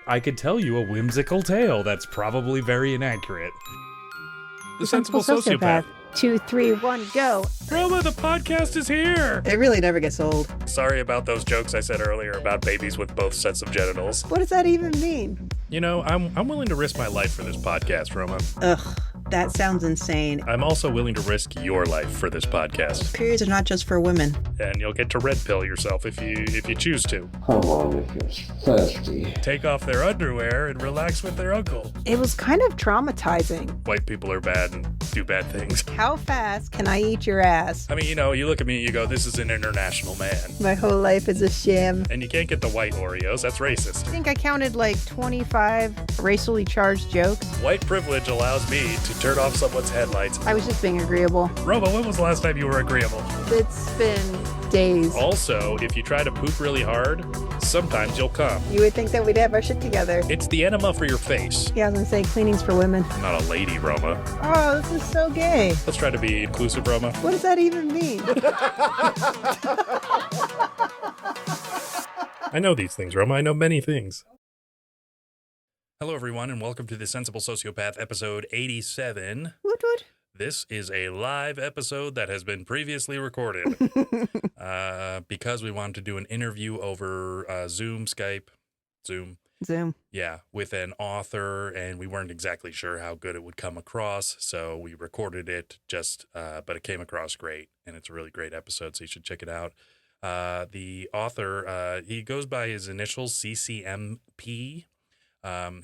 I could tell you a whimsical tale that's probably very inaccurate. The Sensible Sociopath. 2, 3, 1, go. Roma, the podcast is here! It really never gets old. Sorry about those jokes I said earlier about babies with both sets of genitals. What does that even mean? You know, I'm willing to risk my life for this podcast, Roma. Ugh, that sounds insane. I'm also willing to risk your life for this podcast. Periods are not just for women. And you'll get to red pill yourself if you choose to. Come on if you're thirsty. Take off their underwear and relax with their uncle. It was kind of traumatizing. White people are bad and do bad things. How fast can I eat your ass? I mean, you know, you look at me and you go, this is an international man. My whole life is a sham. And you can't get the white Oreos. That's racist. I think I counted like 25 racially charged jokes. White privilege allows me to turn off someone's headlights. I was just being agreeable. Roma, when was the last time you were agreeable? It's been days. Also, if you try to poop really hard, sometimes you'll come. You would think that we'd have our shit together. It's the enema for your face. Yeah, I was gonna say cleaning's for women. I'm not a lady, Roma. Oh, this is so gay. Let's try to be inclusive, Roma. What does that even mean? I know these things, Roma. I know many things. Hello, everyone, and welcome to the Sensible Sociopath, episode 87. Woot woot. This is a live episode that has been previously recorded because we wanted to do an interview over Zoom. Yeah, with an author, and we weren't exactly sure how good it would come across, so we recorded it but it came across great, and it's a really great episode, so you should check it out. The author, he goes by his initials, CCMP.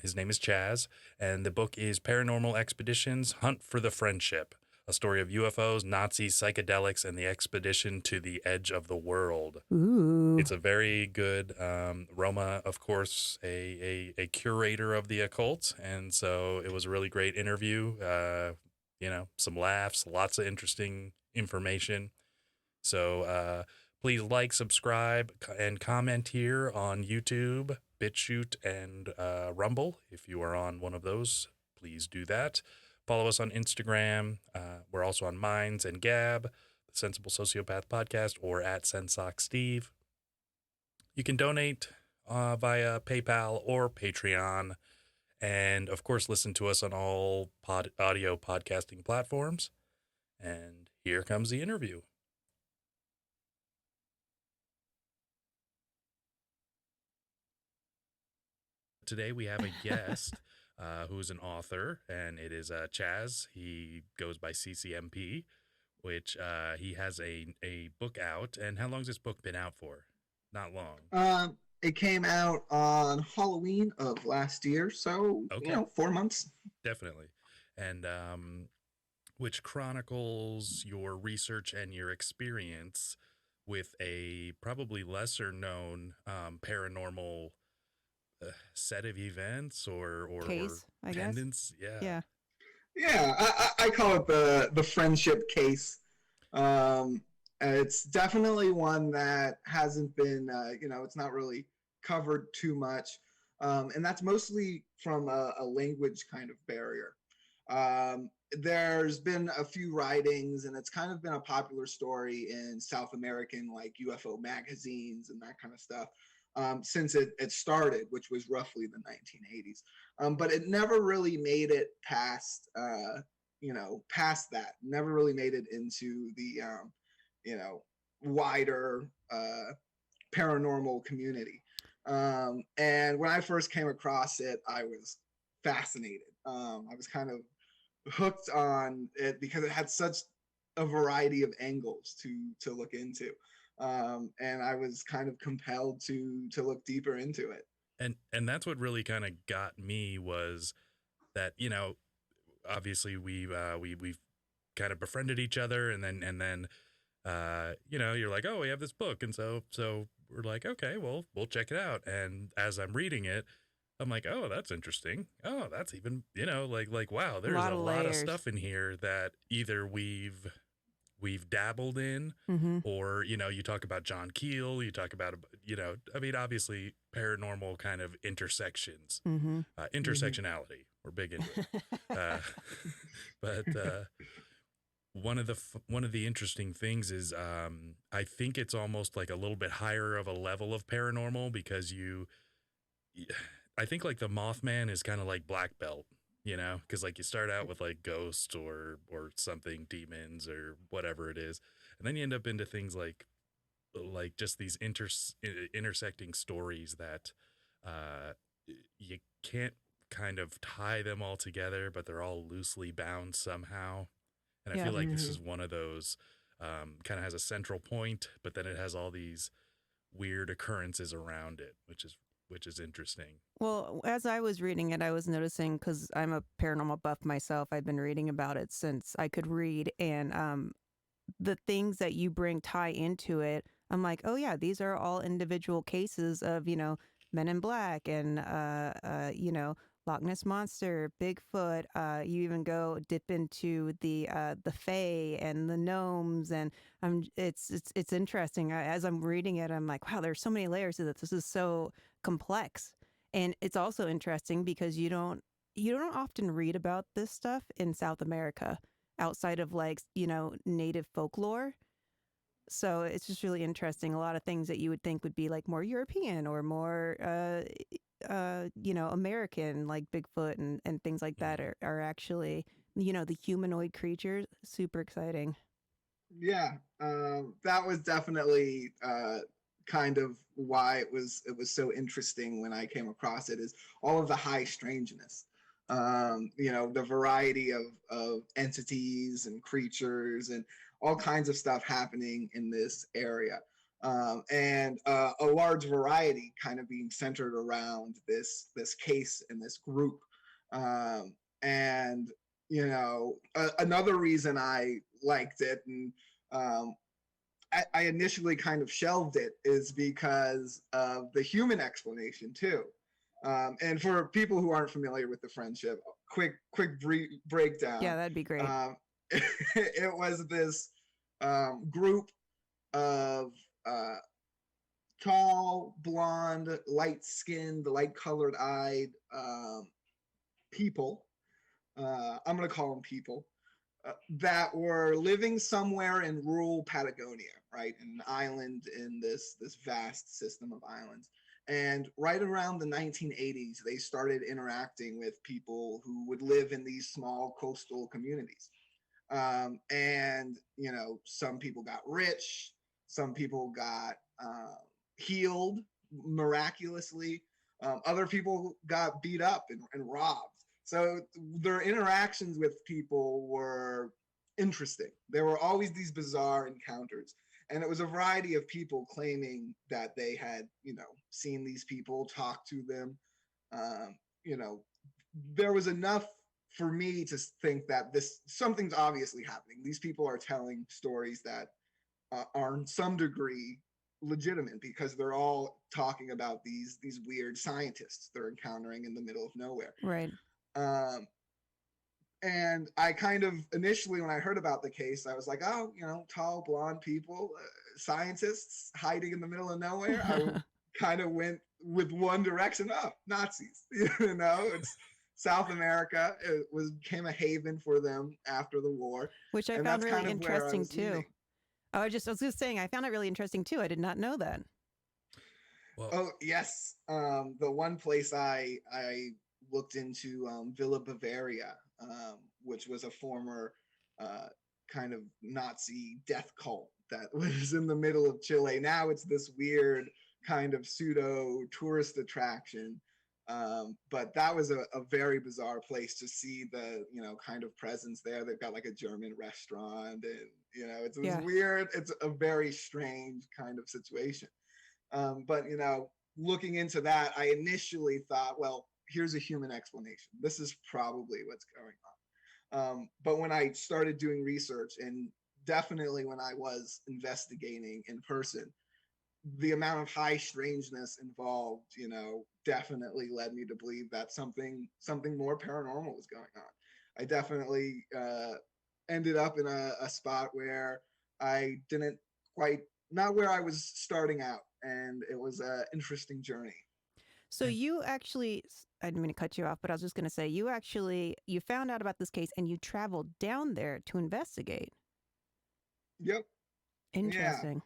His name is Chaz, and the book is Paranormal Expeditions, Hunt for the Friendship, a story of UFOs, Nazis, psychedelics, and the expedition to the edge of the world. Ooh. It's a very good, Roma, of course, a curator of the occult, and so it was a really great interview, some laughs, lots of interesting information. So please like, subscribe, and comment here on YouTube, BitChute, and Rumble. If you are on one of those, please do that. Follow us on Instagram. We're also on Minds and Gab, the Sensible Sociopath Podcast, or at SensockSteve. You can donate via PayPal or Patreon. And, of course, listen to us on all audio podcasting platforms. And here comes the interview. Today we have a guest who is an author, and it is Chaz. He goes by CCMP, which he has a book out. And how long has this book been out for? Not long. It came out on Halloween of last year, so, okay. 4 months. Definitely. And which chronicles your research and your experience with a probably lesser known paranormal set of events or Case, I pendants. guess. Yeah, I call it the friendship case. It's definitely one that hasn't been, it's not really covered too much. And that's mostly from a language kind of barrier. There's been a few writings, and it's kind of been a popular story in South American, like UFO magazines and that kind of stuff. Since it started, which was roughly the 1980s. But it never really made it past that. Never really made it into the, wider paranormal community. And when I first came across it, I was fascinated. I was kind of hooked on it because it had such a variety of angles to look into. And I was kind of compelled to look deeper into it. And that's what really kind of got me was that, obviously we've kind of befriended each other, and then you're like, oh, we have this book, and so we're like, okay, well, we'll check it out. And as I'm reading it, I'm like, oh, that's interesting. Oh, that's even, like wow, there's a lot of stuff in here that either we've dabbled in, mm-hmm. or, you talk about John Keel, you talk about, obviously paranormal kind of intersections, mm-hmm. Intersectionality. We're big into it. But one of the interesting things is, I think it's almost like a little bit higher of a level of paranormal because I think like the Mothman is kind of like black belt, you know, because like you start out with like ghosts or something, demons or whatever it is, and then you end up into things like just these intersecting stories that uh, you can't kind of tie them all together, but they're all loosely bound somehow. And I Yeah. feel like this Mhm. is one of those, kind of has a central point, but then it has all these weird occurrences around it, which is interesting. Well, as I was reading it, I was noticing because I'm a paranormal buff myself. I've been reading about it since I could read, and the things that you bring tie into it. I'm like, oh yeah, these are all individual cases of Men in Black and Loch Ness monster, Bigfoot. You even go dip into the Fae and the gnomes, and it's interesting. As I'm reading it, I'm like, wow, there's so many layers to this. This is so complex, and it's also interesting because you don't often read about this stuff in South America outside of like native folklore. So it's just really interesting. A lot of things that you would think would be like more European or more American, like Bigfoot and things like that, Mhm. are actually the humanoid creatures. Super exciting. Yeah, that was definitely kind of why it was so interesting when I came across it. Is all of the high strangeness, the variety of entities and creatures and all kinds of stuff happening in this area, and a large variety kind of being centered around this case and this group, and another reason I liked it and um, I initially kind of shelved it is because of the human explanation too. And for people who aren't familiar with the friendship, quick Yeah, breakdown. that'd be great. It was this group of uh, tall, blonde, light skinned, light colored eyed people. I'm going to call them people that were living somewhere in rural Patagonia, right, an island in this vast system of islands. And right around the 1980s, they started interacting with people who would live in these small coastal communities. And some people got rich, some people got healed miraculously, other people got beat up and robbed. So their interactions with people were interesting. There were always these bizarre encounters. And it was a variety of people claiming that they had, seen these people, talk to them. Um, you know, there was enough for me to think that this something's obviously happening. These people are telling stories that are in some degree legitimate because they're all talking about these weird scientists they're encountering in the middle of nowhere. Right. Um, and I kind of initially, when I heard about the case, I was like, oh, tall blonde people, scientists hiding in the middle of nowhere. I kind of went with one direction. Oh, Nazis. It's South America. It became a haven for them after the war, Which I and found that's really kind of where I interesting was too. leaning. I was just saying, I found it really interesting too. I did not know that. Well, Oh yes, the one place I looked into, Villa Bavaria, which was a former uh, kind of Nazi death cult that was in the middle of Chile. Now it's this weird kind of pseudo tourist attraction. But that was a very bizarre place to see the kind of presence there. They've got like a German restaurant, and it's this Yeah. weird. It's a very strange kind of situation. But looking into that, I initially thought, well, here's a human explanation. This is probably what's going on. But when I started doing research, and definitely when I was investigating in person, the amount of high strangeness involved, definitely led me to believe that something more paranormal was going on. I definitely ended up in a spot where I didn't quite, not where I was starting out, and it was an interesting journey. So and you actually, I didn't mean to cut you off, but I was just going to say, you found out about this case and you traveled down there to investigate. Yep. Yeah. Interesting.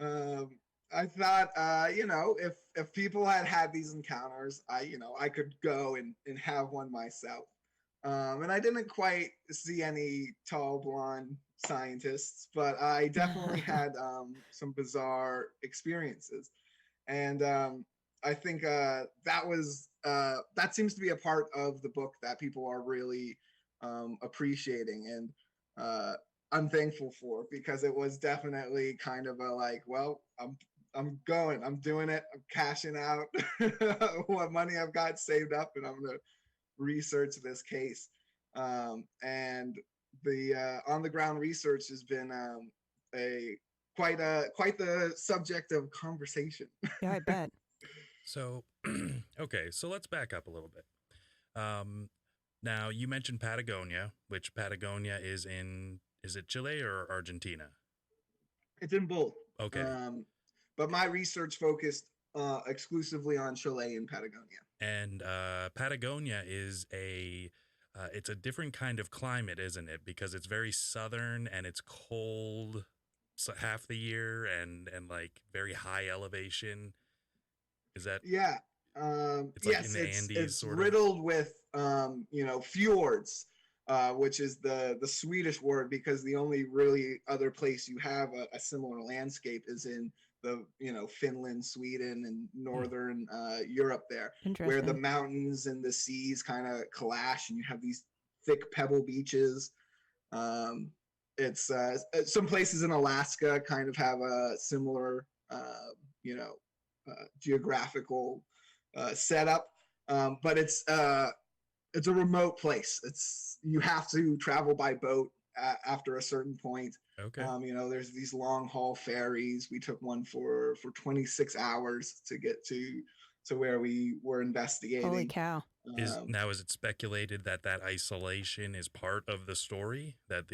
Um, I thought, if people had these encounters, I could go and have one myself. And I didn't quite see any tall blonde scientists, but I definitely had some bizarre experiences. And I think that seems to be a part of the book that people are really appreciating, and I'm thankful for, because it was definitely kind of a like, well, I'm doing it, I'm cashing out what money I've got saved up, and I'm gonna research this case. And the on the ground research has been a quite the subject of conversation. Yeah, I bet. So, okay, so let's back up a little bit. Um, Now you mentioned Patagonia, which Patagonia is it Chile or Argentina? It's in both. Okay. But my research focused exclusively on Chile and Patagonia. And Patagonia is it's a different kind of climate, isn't it? Because it's very southern and it's cold half the year, and like very high elevation. Is that Yeah. it's like in Yes, the Andes it's sort of? riddled with fjords, which is the Swedish word, because the only really other place you have a similar landscape is in the Finland, Sweden, and Hmm. northern Europe there, where the Interesting. mountains and the seas kind of clash, and you have these thick pebble beaches. Um, it's some places in Alaska kind of have a similar geographical setup, but it's a remote place. You have to travel by boat after a certain point. Okay. There's these long haul ferries. We took one for 26 hours to get to where we were Holy investigating. cow. Um, Is it speculated that isolation is part of the story, that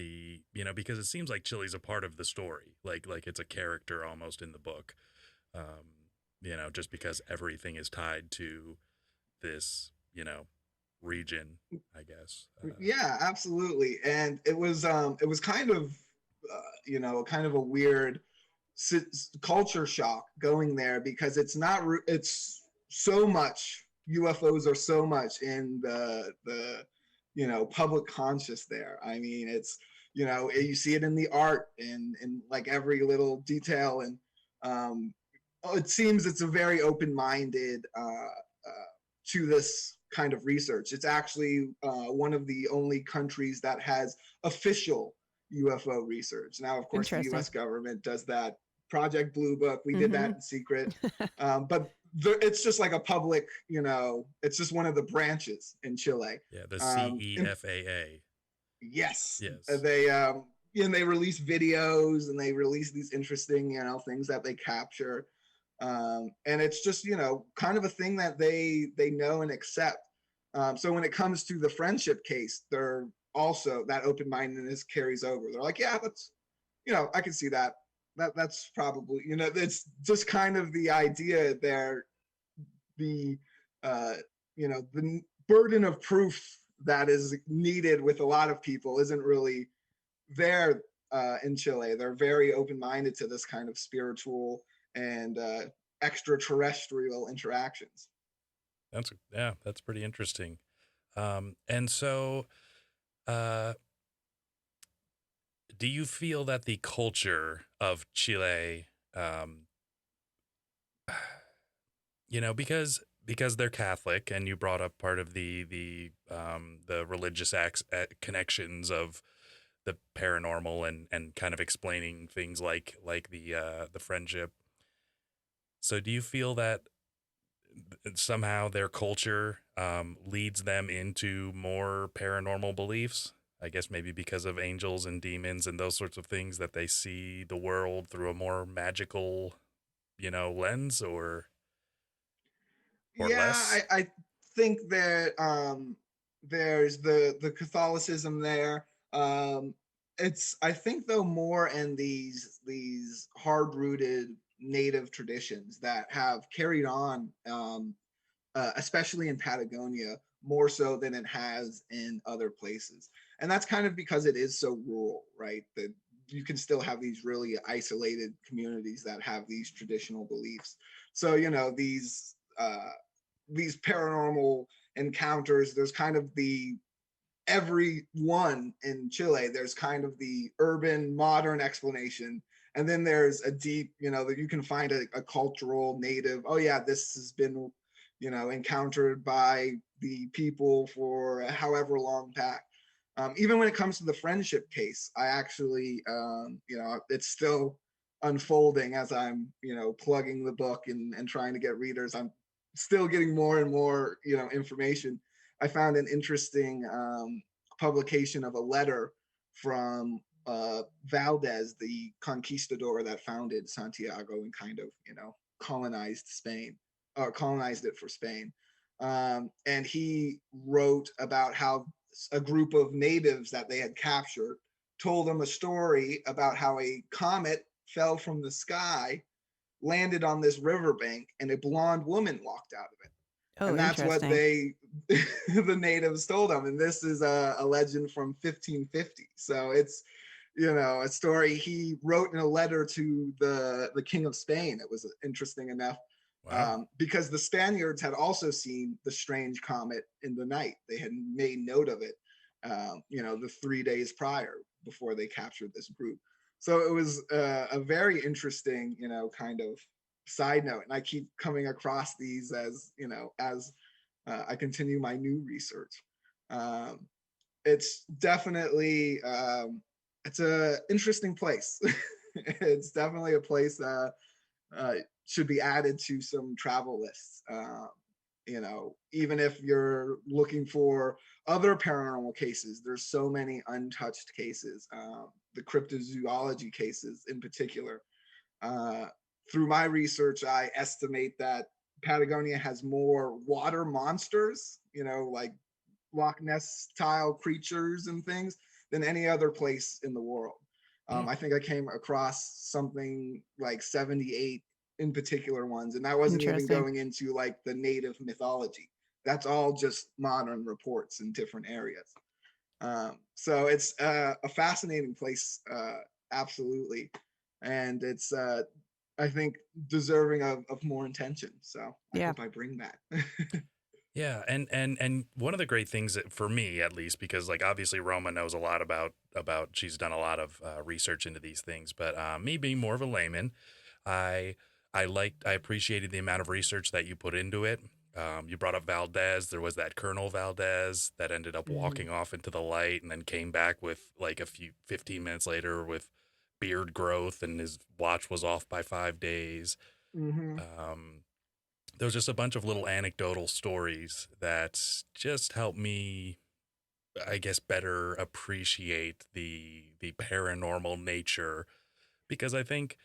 because it seems like Chile's a part of the story, like it's a character almost in the book, just because everything is tied to this, region, I guess. yeah, absolutely. And it was kind of kind of a weird culture shock going there, because it's so much UFOs are so much in the public conscious there. I mean, it's you see it in the art and like every little detail, and um, it seems it's a very open-minded to this kind of research. It's actually one of the only countries that has official UFO research. Now, of course, the Interesting. U.S. government does that. Project Blue Book, we did that in secret, but it's just like a public, it's just one of the branches in Chile. Yeah, the And CEFAA. yes, Yes. they release videos, and they release these interesting things that they capture, and it's just kind of a thing that they know and accept. So when it comes to the friendship case, they're also, that open-mindedness carries over. They're like, yeah, that's I can see that's probably it's just kind of the idea there. The the burden of proof that is needed with a lot of people isn't really there in Chile. They're very open-minded to this kind of spiritual and extraterrestrial interactions. That's pretty interesting. And so, uh, do you feel that the culture of Chile, because they're Catholic, and you brought up part of the religious connections of the paranormal, and kind of explaining things like the friendship. So, do you feel that somehow their culture leads them into more paranormal beliefs? I guess maybe because of angels and demons and those sorts of things, that they see the world through a more magical, lens, or Yeah, less. I think that there's the Catholicism there. It's, I think, though, more in these hard rooted native traditions that have carried on, especially in Patagonia, more so than it has in other places. And that's kind of because it is so rural, right? you can still have these really isolated communities that have these traditional beliefs. So, you know, these paranormal encounters, there's kind of the every one in Chile, there's kind of the urban modern explanation. And then there's a deep, you know, that you can find a cultural native, oh yeah, this has been, you know, encountered by the people for however long back. Even when it comes to the friendship case, I actually, you know, it's still unfolding as I'm, you know, plugging the book and trying to get readers. I'm still getting more and more, you know, information. I found an interesting publication of a letter from Valdez, the conquistador that founded Santiago and kind of, you know, colonized Spain or colonized it for Spain. And he wrote about how a group of natives that they had captured told him a story about how a comet fell from the sky, landed on this riverbank, and a blonde woman walked out of it. Oh, And that's what interesting. they the natives told them. And this is a legend from 1550. So it's, you know, a story he wrote in a letter to the king of Spain. It was interesting enough, Wow. because the Spaniards had also seen the strange comet in the night. They had made note of it, you know, the 3 days prior before they captured this group. So it was a very interesting, you know, kind of side note. And I keep coming across these as, you know, as I continue my new research. Um, it's definitely, it's a interesting place. It's definitely a place that should be added to some travel lists. You know, even if you're looking for other paranormal cases, there's so many untouched cases, the cryptozoology cases in particular. Uh, Through my research, I estimate that Patagonia has more water monsters, you know, like Loch Ness style creatures and things than any other place in the world. Hmm. I think I came across something like 78 in particular ones, and that wasn't even Interesting. going into like the native mythology. That's all just modern reports in different areas. So it's a fascinating place, absolutely, and it's I think deserving of more attention. So I Yeah. hope I bring that. Yeah, and one of the great things that, for me at least, because like obviously Roma knows a lot about she's done a lot of research into these things, but me being more of a layman, I I appreciated the amount of research that you put into it. You brought up Valdez. There was that Colonel Valdez that ended up Mhm. walking off into the light and then came back with like a few 15 minutes later with beard growth and his watch was off by 5 days. Mhm. Um, there's just a bunch of little anecdotal stories that just help me, I guess, better appreciate the paranormal nature, because I think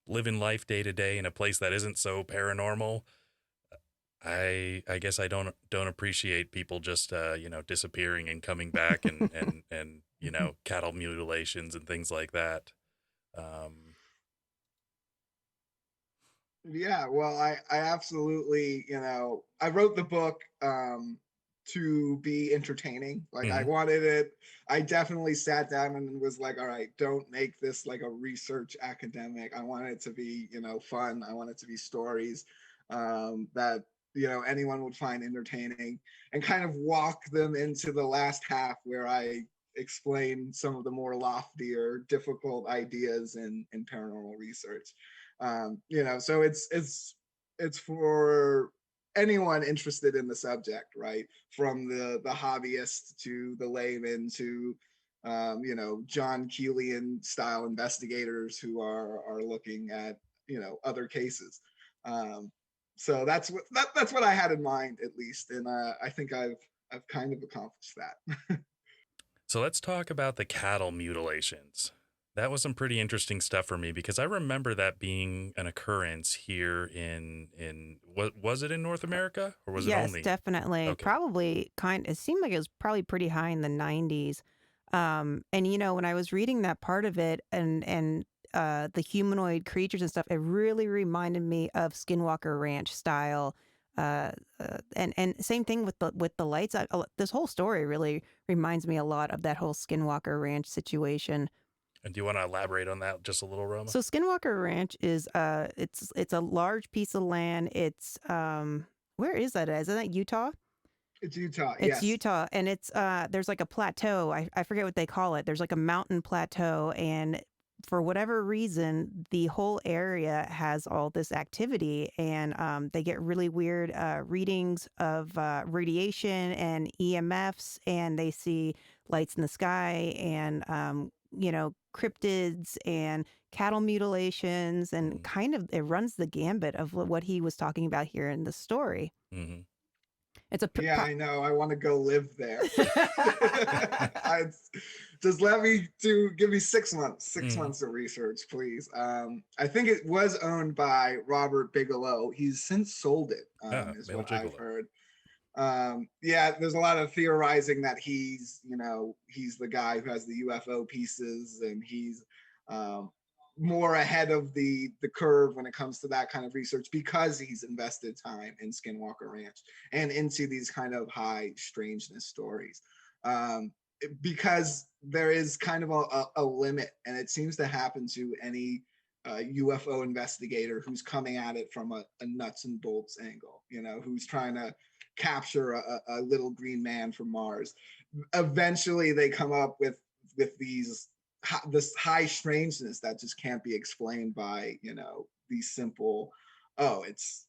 living life day to day in a place that isn't so paranormal, I guess I don't appreciate people just you know, disappearing and coming back and you know, cattle mutilations and things like that. Um, Yeah, well, I absolutely, you know, I wrote the book to be entertaining. Like I mhm. wanted it, I definitely sat down and was like, all right, don't make this like a research academic. I want it to be, you know, fun. I want it to be stories that, you know, anyone would find entertaining, and kind of walk them into the last half where I explain some of the more loftier, difficult ideas in paranormal research. You know, so it's for anyone interested in the subject, right? From the hobbyist to the layman to you know, John Keelian style investigators who are looking at, you know, other cases. Um, so that's what I had in mind, at least, and I think I've kind of accomplished that. So let's talk about the cattle mutilations. That was some pretty interesting stuff for me because I remember that being an occurrence here in what was it in North America or was it Yes, only definitely. okay. Probably it seemed like it was probably pretty high in the 90s. And you know, when I was reading that part of it and the humanoid creatures and stuff, it really reminded me of Skinwalker Ranch style. And same thing with the lights. This whole story really reminds me a lot of that whole Skinwalker Ranch situation. And do you want to elaborate on that just a little, Roma? So Skinwalker Ranch is it's a large piece of land. It's where is that? Isn't that Utah? It's Utah, It's yes. Utah, and it's there's like a plateau. I forget what they call it. There's like a mountain plateau, and for whatever reason, the whole area has all this activity, and they get really weird readings of radiation and EMFs, and they see lights in the sky, and cryptids and cattle mutilations, and kind of it runs the gambit of what he was talking about here in the story. Mm-hmm. It's a Yeah, I know. I want to go live there. Just give me 6 months, 6 months of research, please. I think it was owned by Robert Bigelow. He's since sold it, is Bill what Gigolo. I've heard. Yeah, there's a lot of theorizing that he's the guy who has the UFO pieces, and he's more ahead of the curve when it comes to that kind of research, because he's invested time in Skinwalker Ranch and into these kind of high strangeness stories, because there is kind of a limit, and it seems to happen to any UFO investigator who's coming at it from a nuts and bolts angle, who's trying to capture a little green man from Mars. Eventually they come up with this high strangeness that just can't be explained by these simple, it's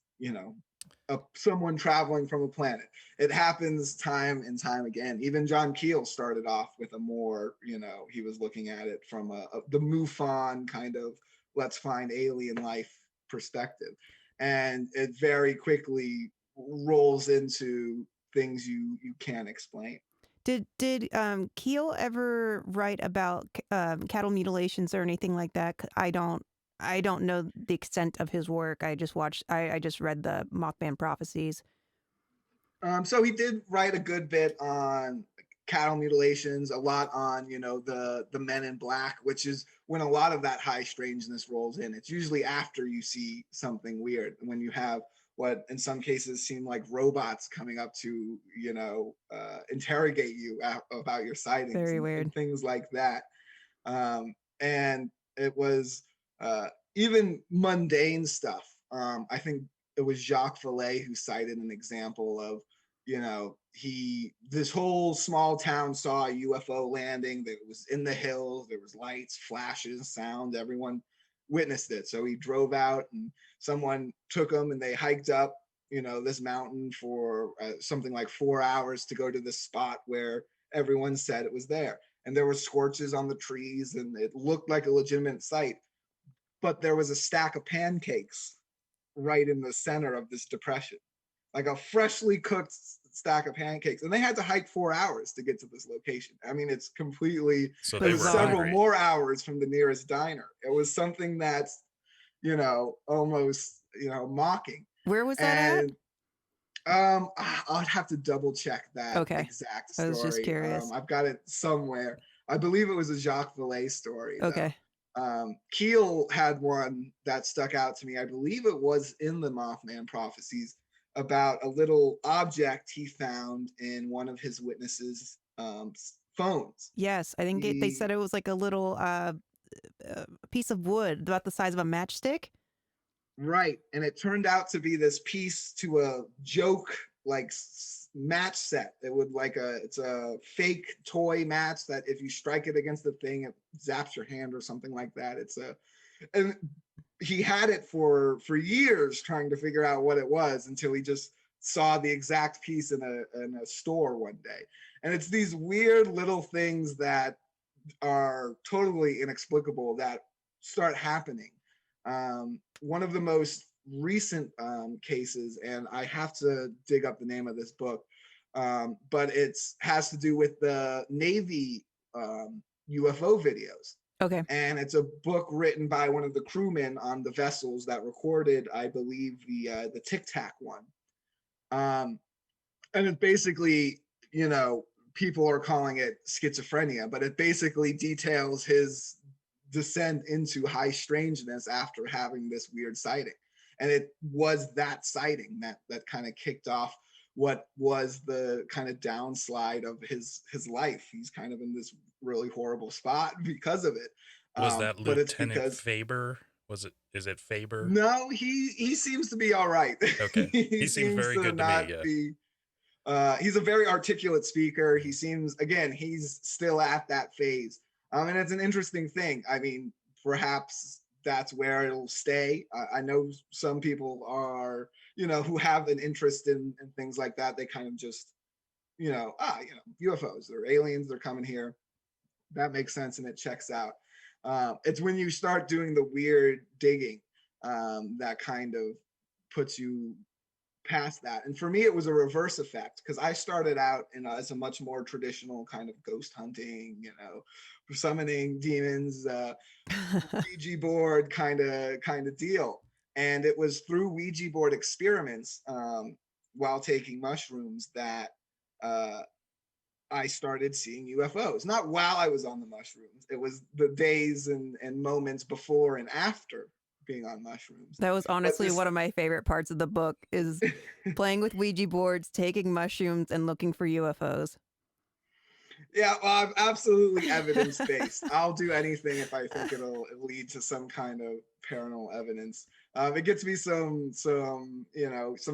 someone traveling from a planet. It happens time and time again. Even John Keel started off with a more, he was looking at it from the MUFON kind of let's find alien life perspective, and it very quickly rolls into things you can't explain. Did Keel ever write about cattle mutilations or anything like that? I don't know the extent of his work. I just read the Mothman Prophecies. So he did write a good bit on cattle mutilations, a lot on the Men in Black, which is when a lot of that high strangeness rolls in. It's usually after you see something weird, when you have what in some cases seem like robots coming up to interrogate you about your sightings. Very weird. And things like that. And it was even mundane stuff. I think it was Jacques Vallée who cited an example of, this whole small town saw a UFO landing that was in the hills. There was lights, flashes, sound. Everyone witnessed it. So he drove out, and someone took him, and they hiked up, this mountain for something like 4 hours to go to this spot where everyone said it was there. And there were scorches on the trees, and it looked like a legitimate site. But there was a stack of pancakes right in the center of this depression, like a freshly cooked stack of pancakes. And they had to hike 4 hours to get to this location. I mean, it's completely, So it they was were several hungry. more hours from the nearest diner. It was something that's, almost, mocking. Where was that And I'd have to double check that exact story. I was just curious. I've got it somewhere. I believe it was a Jacques Vallée story. Okay. Keel had one that stuck out to me. I believe it was in the Mothman Prophecies, about a little object he found in one of his witnesses' phones. Yes, I think they said it was like a little piece of wood about the size of a matchstick. Right, and it turned out to be this piece to a joke like match set. It's a fake toy match that if you strike it against the thing, it zaps your hand or something like that. And he had it for years trying to figure out what it was, until he just saw the exact piece in a store one day. And it's these weird little things that are totally inexplicable that start happening. One of the most recent cases, and I have to dig up the name of this book, but it has to do with the Navy UFO videos. Okay. And it's a book written by one of the crewmen on the vessels that recorded, I believe, the Tic Tac one. And it basically, people are calling it schizophrenia, but it basically details his descent into high strangeness after having this weird sighting. And it was that sighting that kind of kicked off what was the kind of downslide of his life. He's kind of in this really horrible spot because of it. Was that But it's Lieutenant because Faber? Is it Faber? no, he seems to be all right. Okay. He He seemed seems very to good to me. not Yeah. be. He's a very articulate speaker. He seems, again, he's still at that phase. And it's an interesting thing. I mean, perhaps that's where it'll stay. I know some people are, who have an interest in things like that. They kind of just, UFOs, they're aliens, they're coming here. That makes sense and it checks out. It's when you start doing the weird digging that kind of puts you past that. And for me, it was a reverse effect because I started out as a much more traditional kind of ghost hunting, summoning demons, Ouija board kind of deal. And it was through Ouija board experiments while taking mushrooms that I started seeing UFOs. Not while I was on the mushrooms. It was the days and moments before and after being on mushrooms. That was honestly this, one of my favorite parts of the book is playing with Ouija boards, taking mushrooms, and looking for UFOs. Yeah, well, I'm absolutely evidence-based. I'll do anything if I think it'll lead to some kind of paranormal evidence. It gets me some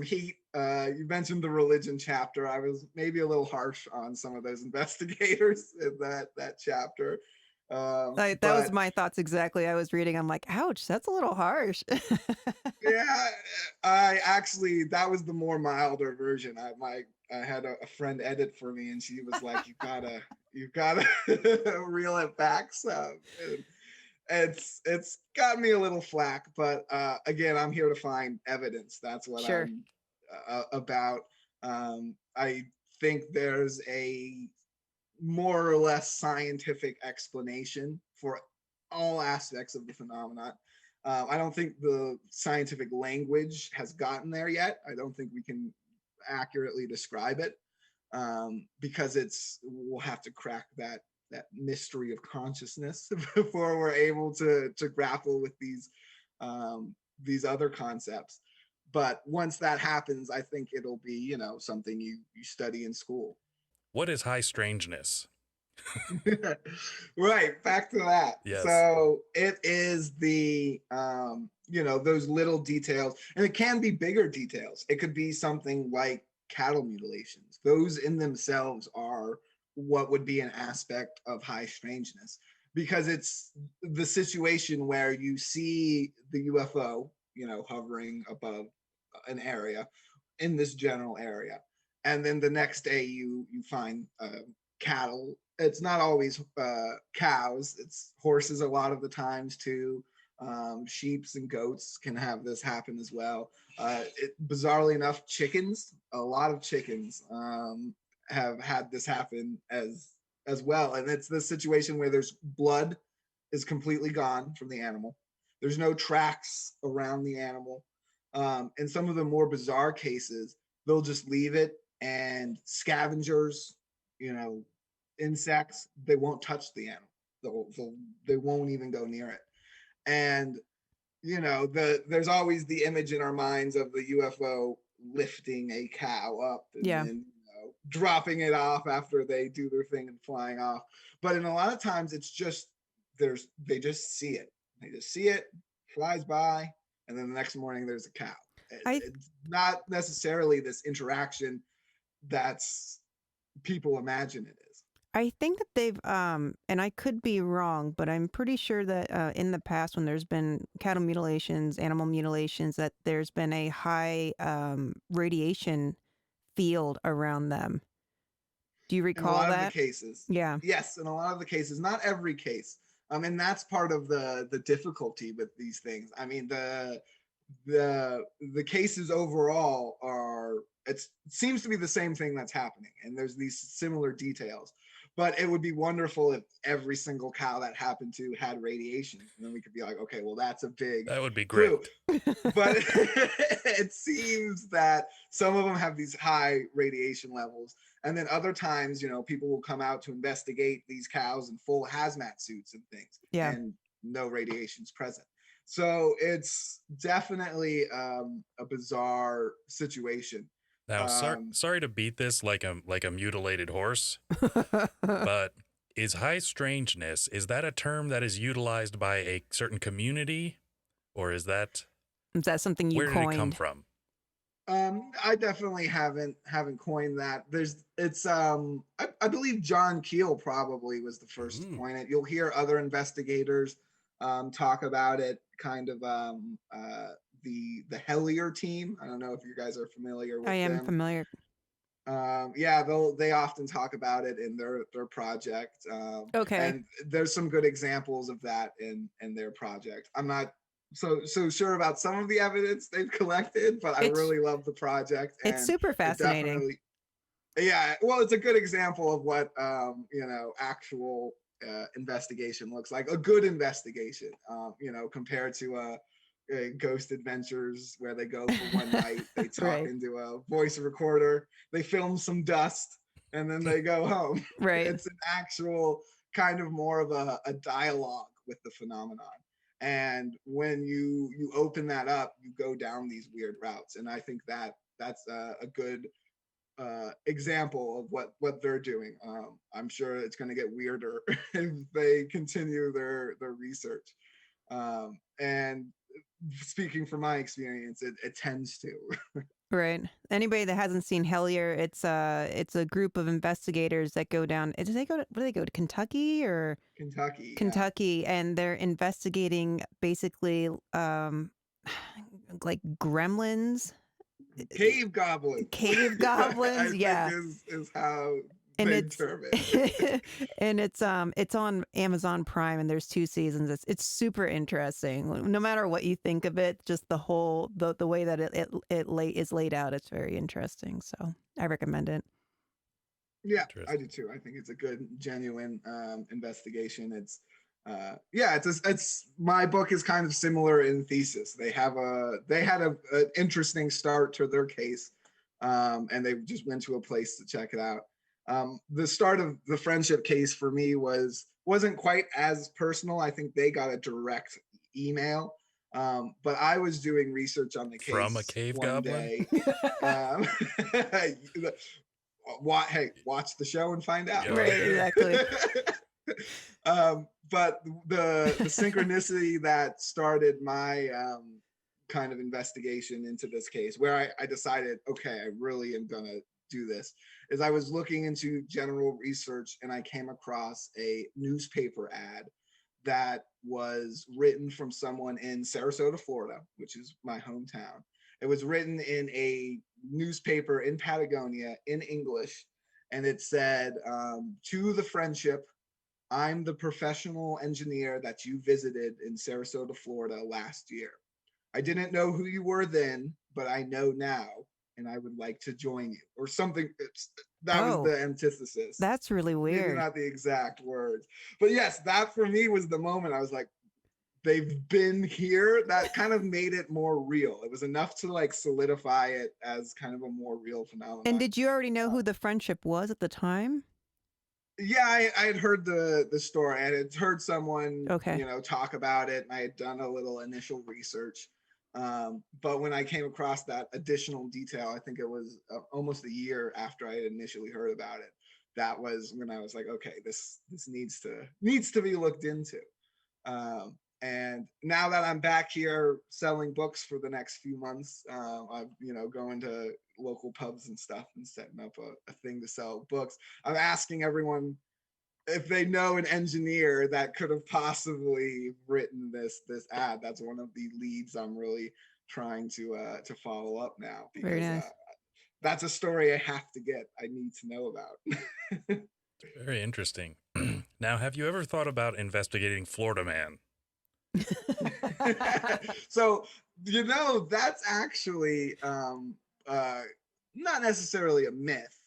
heat. You mentioned the religion chapter. I was maybe a little harsh on some of those investigators in that chapter. That was But my thoughts exactly. I was reading. I'm like, ouch, that's a little harsh. yeah, that was the more milder version. I had a friend edit for me, and she was like, "You gotta reel it back." So it's got me a little flack, but again, I'm here to find evidence. That's what Sure. I'm about. I think there's a more or less scientific explanation for all aspects of the phenomenon. I don't think the scientific language has gotten there yet. I don't think we can accurately describe it because we'll have to crack that mystery of consciousness before we're able to grapple with these other concepts. But once that happens, I think it'll be something you study in school. What is high strangeness? Right, back to that. Yes. So it is the those little details, and it can be bigger details. It could be something like cattle mutilations. Those in themselves are what would be an aspect of high strangeness, because it's the situation where you see the UFO hovering above an area in this general area, and then the next day you find cattle. It's not always cows, it's horses a lot of the times too. Sheeps and goats can have this happen as well. Bizarrely enough, a lot of chickens have had this happen as well. And it's the situation where there's blood is completely gone from the animal. There's no tracks around the animal. In some of the more bizarre cases, they'll just leave it, and scavengers, insects, they won't touch the animal. They won't even go near it. And there's always the image in our minds of the UFO lifting a cow up and then dropping it off after they do their thing and flying off. But in a lot of times, it's just they just see it. They just see it, flies by, and then the next morning there's a cow. It's not necessarily this interaction that's people imagine it is. I think that they've, and I could be wrong, but I'm pretty sure that in the past, when there's been cattle mutilations, animal mutilations, that there's been a high radiation field around them. Do you recall that? In a lot of the cases. Yeah. Yes, in a lot of the cases, not every case. And that's part of the difficulty with these things. I mean, the cases overall it seems to be the same thing that's happening, and there's these similar details. But it would be wonderful if every single cow that happened to had radiation, and then we could be like, okay, well, that's a big That would be great. But it seems that some of them have these high radiation levels, and then other times, people will come out to investigate these cows in full hazmat suits and things, and no radiation's present. So it's definitely a bizarre situation. Now, sorry to beat this like a mutilated horse, but is high strangeness, is that a term that is utilized by a certain community, or is that something you where did it come coined? from? I definitely haven't coined that. I believe John Keel probably was the first to Ooh. coin it. You'll hear other investigators talk about it, kind of the Hellier team. I don't know if you guys are familiar I with am them. familiar. Yeah, they often talk about it in their project, Okay. and there's some good examples of that in their project. I'm not so sure about some of the evidence they've collected, but I It's really love the project, it's and super it fascinating. definitely, yeah. Well, it's a good example of what actual investigation looks like. A good investigation, compared to Ghost Adventures, where they go for one night, they talk Right. into a voice recorder, they film some dust, and then they go home. Right. It's an actual kind of more of a dialogue with the phenomenon. And when you open that up, you go down these weird routes. And I think that's a good example of what they're doing. I'm sure it's going to get weirder if they continue their research. And speaking from my experience, it tends to. Right. Anybody that hasn't seen Hellier, it's a group of investigators that go down. Do they go to where do they go to Kentucky or Kentucky, yeah. Kentucky, and they're investigating basically like gremlins, Cave goblins, cave I goblins. think Yeah. is how And they it's term it. and it's on Amazon Prime, and there's 2 seasons. It's super interesting. No matter what you think of it, just the way that is laid out, it's very interesting. So I recommend it. Yeah, I Interesting. do too. I think it's a good, genuine investigation. It's my book is kind of similar in thesis. They had an interesting start to their case, and they just went to a place to check it out. The start of the friendship case for me wasn't quite as personal. I think they got a direct email, but I was doing research on the From a case cave one goblin? day. Um, watch the show and find out. Yeah, Right, okay. exactly. But the synchronicity that started my kind of investigation into this case, where I decided, okay, I really am gonna do this, is I was looking into general research and I came across a newspaper ad that was written from someone in Sarasota, Florida, which is my hometown. It was written in a newspaper in Patagonia in English, and it said, "To the friendship, I'm the professional engineer that you visited in Sarasota, Florida last year. I didn't know who you were then, but I know now, and I would like to join you," or something. That was Oh, the antithesis. that's really Maybe weird. not the exact words, but yes, that for me was the moment I was like, they've been here. That kind of made it more real. It was enough to like solidify it as kind of a more real And phenomenon. did you already know who Uh, the friendship was at the time? yeah, I had heard the story. I had heard someone, Okay. talk about it, and I had done a little initial research. But when I came across that additional detail, I think it was almost a year after I had initially heard about it. That was when I was like, okay, this needs to be looked into. And now that I'm back here selling books for the next few months, I'm going to local pubs and stuff and setting up a thing to sell books. I'm asking everyone if they know an engineer that could have possibly written this ad. That's one of the leads I'm really trying to follow up now, Very because nice. that's a story I have to get. I need to know about. Very interesting. Now, have you ever thought about investigating Florida Man? So that's actually uh, not necessarily a myth,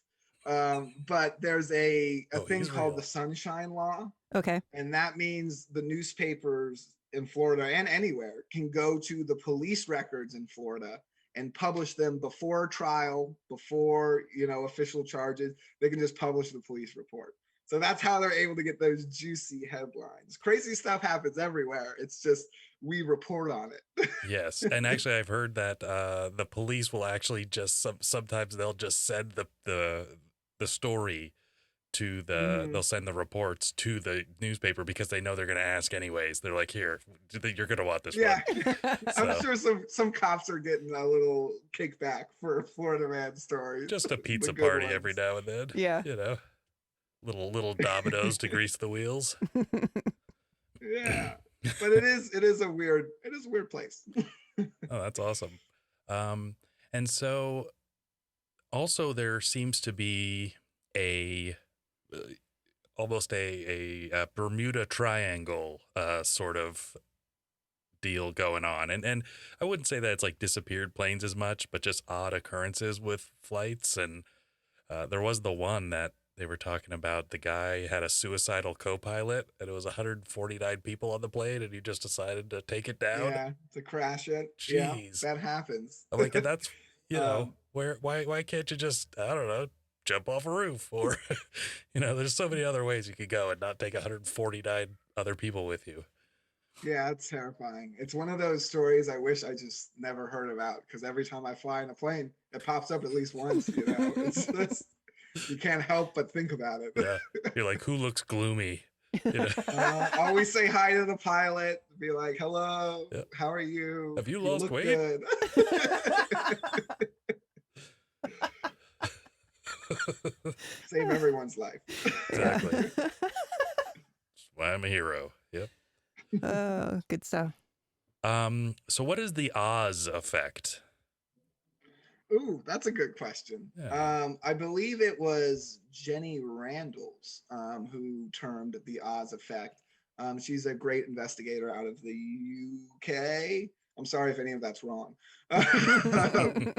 but there's a Oh, thing he's called the real. Sunshine Law, Okay. and that means the newspapers in Florida and anywhere can go to the police records in Florida and publish them before trial, before official charges. They can just publish the police report. So that's how they're able to get those juicy headlines. Crazy stuff happens everywhere. It's just we report on it. Yes, and actually, I've heard that the police will actually just sometimes they'll just send the story to Mhm. they'll send the reports to the newspaper because they know they're going to ask anyways. They're like, here, you're going to want this Yeah, one. I'm So sure some cops are getting a little kickback for Florida Man stories, just a the pizza good party every ones. now and then, Yeah. you know, little dominoes to grease the wheels. Yeah, but it is a weird place. Oh, that's awesome. Um, and so also there seems to be a uh, almost a Bermuda Triangle sort of deal going on, and I wouldn't say that it's like disappeared planes as much, but just odd occurrences with flights. And there was the one that they were talking about. The guy had a suicidal co-pilot, and it was 149 people on the plane, and he just decided to take it down. Yeah, to crash it. Yeah, Jeez. that happens. I'm like, and that's, um, why can't you just, I don't know, jump off a roof, or there's so many other ways you could go and not take 149 other people with you. yeah, it's terrifying. It's one of those stories I wish I just never heard about because every time I fly in a plane, it pops up at least once. It's just you can't help but think about it. Yeah. You're like, who looks gloomy? You know, Always say hi to the pilot. Be like, "Hello, yeah. how are you? Have you You lost look weight? good." Save everyone's life. Exactly. That's why I'm a hero. Yep. Oh, good stuff. So what is the Oz effect? Ooh, that's a good question. Yeah. I believe it was Jenny Randalls who termed the Oz effect. She's a great investigator out of the UK. I'm sorry if any of that's wrong. I'm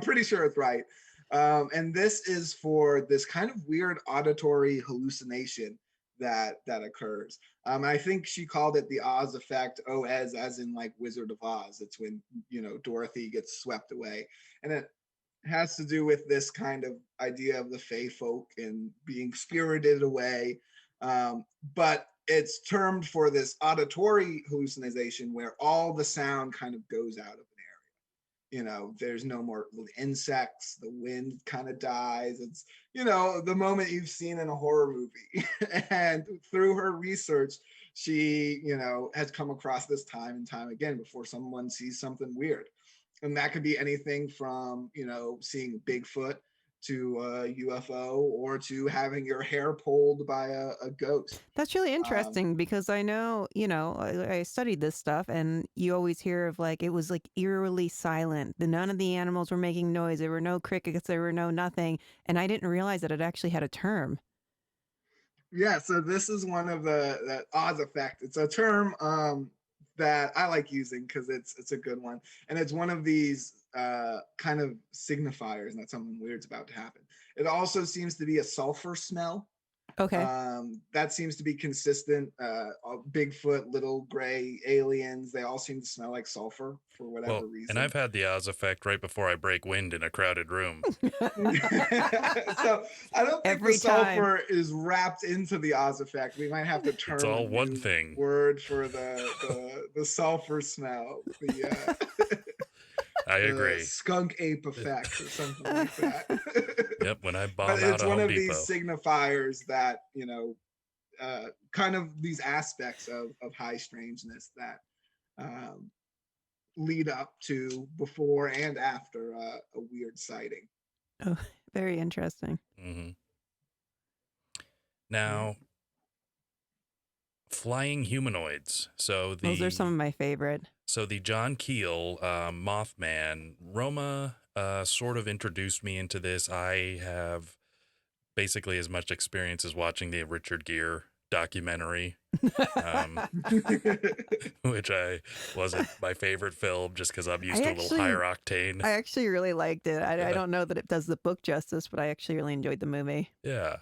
pretty sure it's right. And this is for this kind of weird auditory hallucination that occurs. I think she called it the Oz effect. Oz, as in like Wizard of Oz. It's when Dorothy gets swept away, and it has to do with this kind of idea of the Fey folk and being spirited away. But it's termed for this auditory hallucination where all the sound kind of goes out of an area. There's no more insects, the wind kind of dies. It's the moment you've seen in a horror movie. And through her research, she has come across this time and time again before someone sees something weird. And that could be anything from seeing Bigfoot to a UFO, or to having your hair pulled by a ghost. That's really um, interesting because I know, I studied this stuff and you always hear of like, it was like eerily silent. None of the animals were making noise. There were no crickets. There were no nothing. And I didn't realize that it actually had a term. Yeah, so this is one of the Oz effect. It's a term that I like using because it's a good one, and it's one of these kind of signifiers that something weird's about to happen. It also seems to be a sulfur smell. Okay. That seems to be consistent. Bigfoot, little gray aliens, they all seem to smell like sulfur for Well, whatever and reason. I've had the Oz effect right before I break wind in a crowded room. So I don't think the Every time. sulfur is wrapped into the Oz effect. We might have to It's term a all one new thing. word for the sulfur smell, I the agree. skunk ape effect or something like that. Yep. When I But bomb out it's a one Home of these Depot. signifiers that kind of these aspects of high strangeness that um, lead up to, before, and after a weird sighting. Oh, very interesting. Mm-hmm. Yeah. Now, flying humanoids. Those are some of my favorite. So the John Keel Mothman, Roma sort of introduced me into this. I have basically as much experience as watching the Richard Gere documentary, um, which I wasn't my favorite film just because I'm used to a little higher octane. I actually really liked it. I Yeah. don't know that it does the book justice, but I actually really enjoyed the movie. Yeah.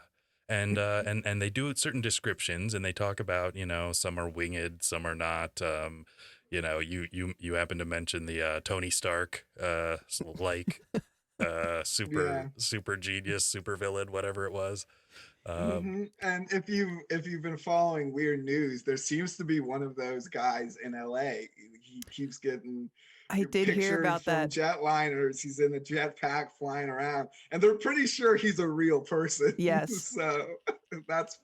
And they do certain descriptions, and they talk about, some are winged, some are not. You happen to mention the Tony Stark Yeah. super genius, super villain, whatever it was. And if you've been following weird news, there seems to be one of those guys in LA. He keeps getting I did hear pictured about from that. jetliners. He's in a jetpack flying around, and they're pretty sure he's a real person. Yes. So that's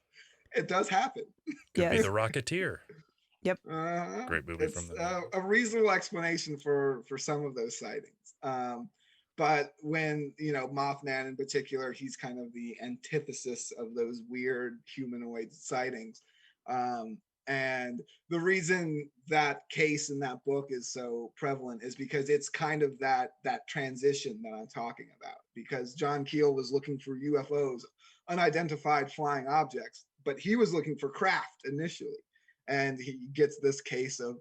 it does happen. Could be Yes. the Rocketeer. Yep. Great movie from It's the 90s. a reasonable explanation for some of those sightings. But when Mothman in particular, he's kind of the antithesis of those weird humanoid sightings. And the reason that case in that book is so prevalent is because it's kind of that transition that I'm talking about. Because John Keel was looking for UFOs, unidentified flying objects, but he was looking for craft initially, and he gets this case of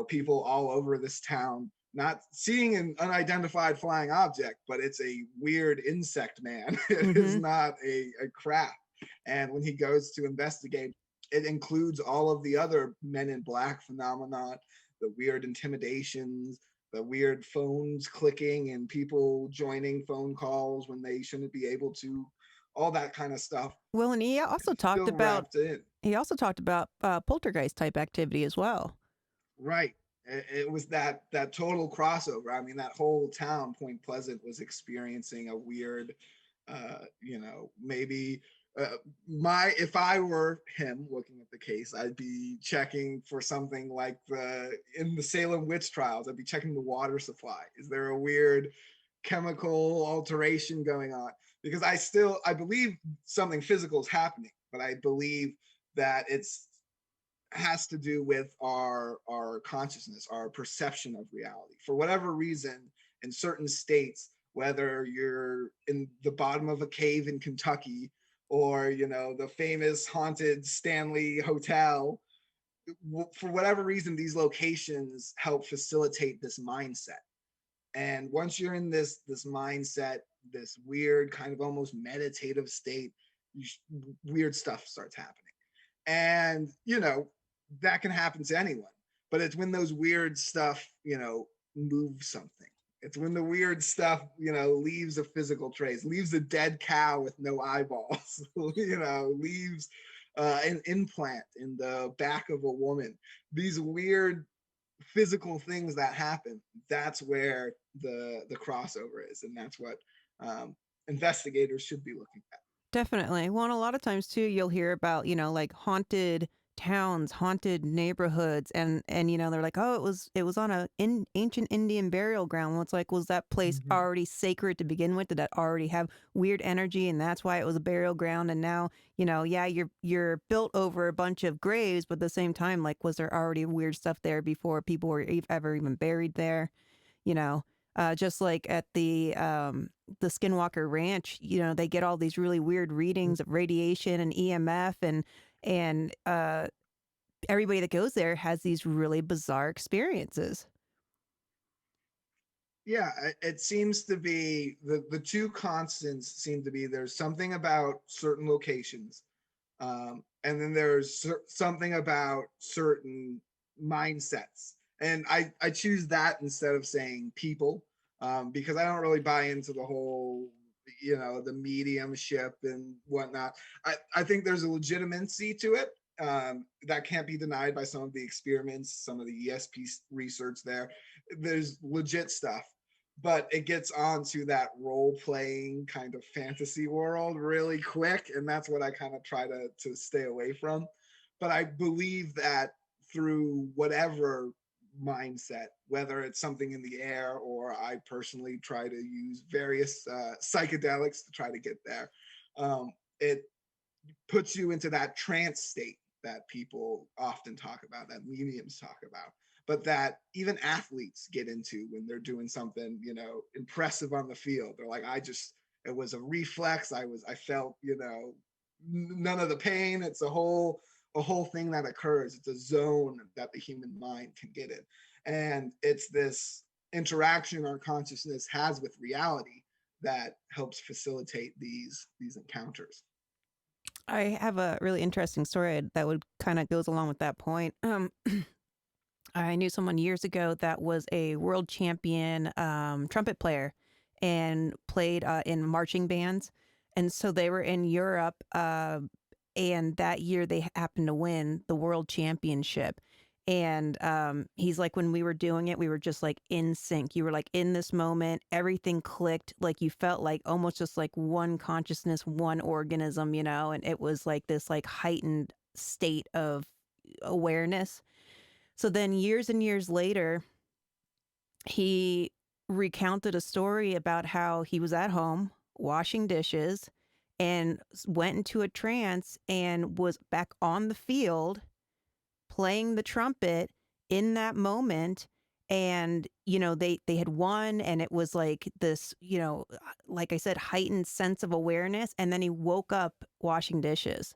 people all over this town not seeing an unidentified flying object, but it's a weird insect man. It is not a craft. And when he goes to investigate, it includes all of the other Men in Black phenomenon, the weird intimidations, the weird phones clicking and people joining phone calls when they shouldn't be able to, all that kind of stuff. Well, and he also talked Still about wrapped in. poltergeist type activity as well. Right. It was that total crossover. I mean, that whole town, Point Pleasant, was experiencing a weird, maybe if I were him looking at the case, I'd be checking for something like in the Salem witch trials. I'd be checking the water supply. Is there a weird chemical alteration going on? Because I believe something physical is happening, but I believe that it's has to do with our consciousness, our perception of reality. For whatever reason, in certain states, whether you're in the bottom of a cave in Kentucky or the famous haunted Stanley Hotel, for whatever reason, these locations help facilitate this mindset. And once you're in this mindset, this weird kind of almost meditative state, weird stuff starts happening. And that can happen to anyone, but it's when those weird stuff moves something. It's when the weird stuff leaves a physical trace, leaves a dead cow with no eyeballs, leaves an implant in the back of a woman. These weird physical things that happen, that's where the crossover is, and that's what investigators should be looking at. Definitely. Well, and a lot of times too, you'll hear about, like haunted towns, haunted neighborhoods, and they're like, oh, it was on a ancient Indian burial ground. Well, it's like, was that place already sacred to begin with? Did that already have weird energy, and that's why it was a burial ground? And now, yeah, you're built over a bunch of graves, but at the same time, like, was there already weird stuff there before people were ever even buried there? Just like at the Skinwalker Ranch, they get all these really weird readings of radiation and EMF, and everybody that goes there has these really bizarre experiences. Yeah, it seems to be the two constants seem to be there's something about certain locations, and then there's something about certain mindsets. And I choose that instead of saying people, because I don't really buy into the whole, the mediumship and whatnot. I think there's a legitimacy to it that can't be denied by some of the experiments, some of the ESP research there. There's legit stuff, but it gets onto that role playing kind of fantasy world really quick, and that's what I kind of try to stay away from. But I believe that through whatever mindset, whether it's something in the air or I personally try to use various psychedelics to try to get there, it puts you into that trance state that people often talk about, that mediums talk about, but that even athletes get into when they're doing something impressive on the field. They're like, it was a reflex. I felt none of the pain. It's a whole thing that occurs. It's a zone that the human mind can get in, and it's this interaction our consciousness has with reality that helps facilitate these encounters. I have a really interesting story that would kind of goes along with that point. I knew someone years ago that was a world champion trumpet player and played in marching bands. And so they were in Europe, and that year they happened to win the world championship. And he's like, when we were doing it, we were just like in sync. You were like in this moment, everything clicked. Like you felt like almost just like one consciousness, one organism, you know, and it was like this like heightened state of awareness. So then years and years later, he recounted a story about how he was at home washing dishes and went into a trance and was back on the field playing the trumpet in that moment. And you know, they had won, and it was like this, you know, like I said, heightened sense of awareness. And then he woke up washing dishes.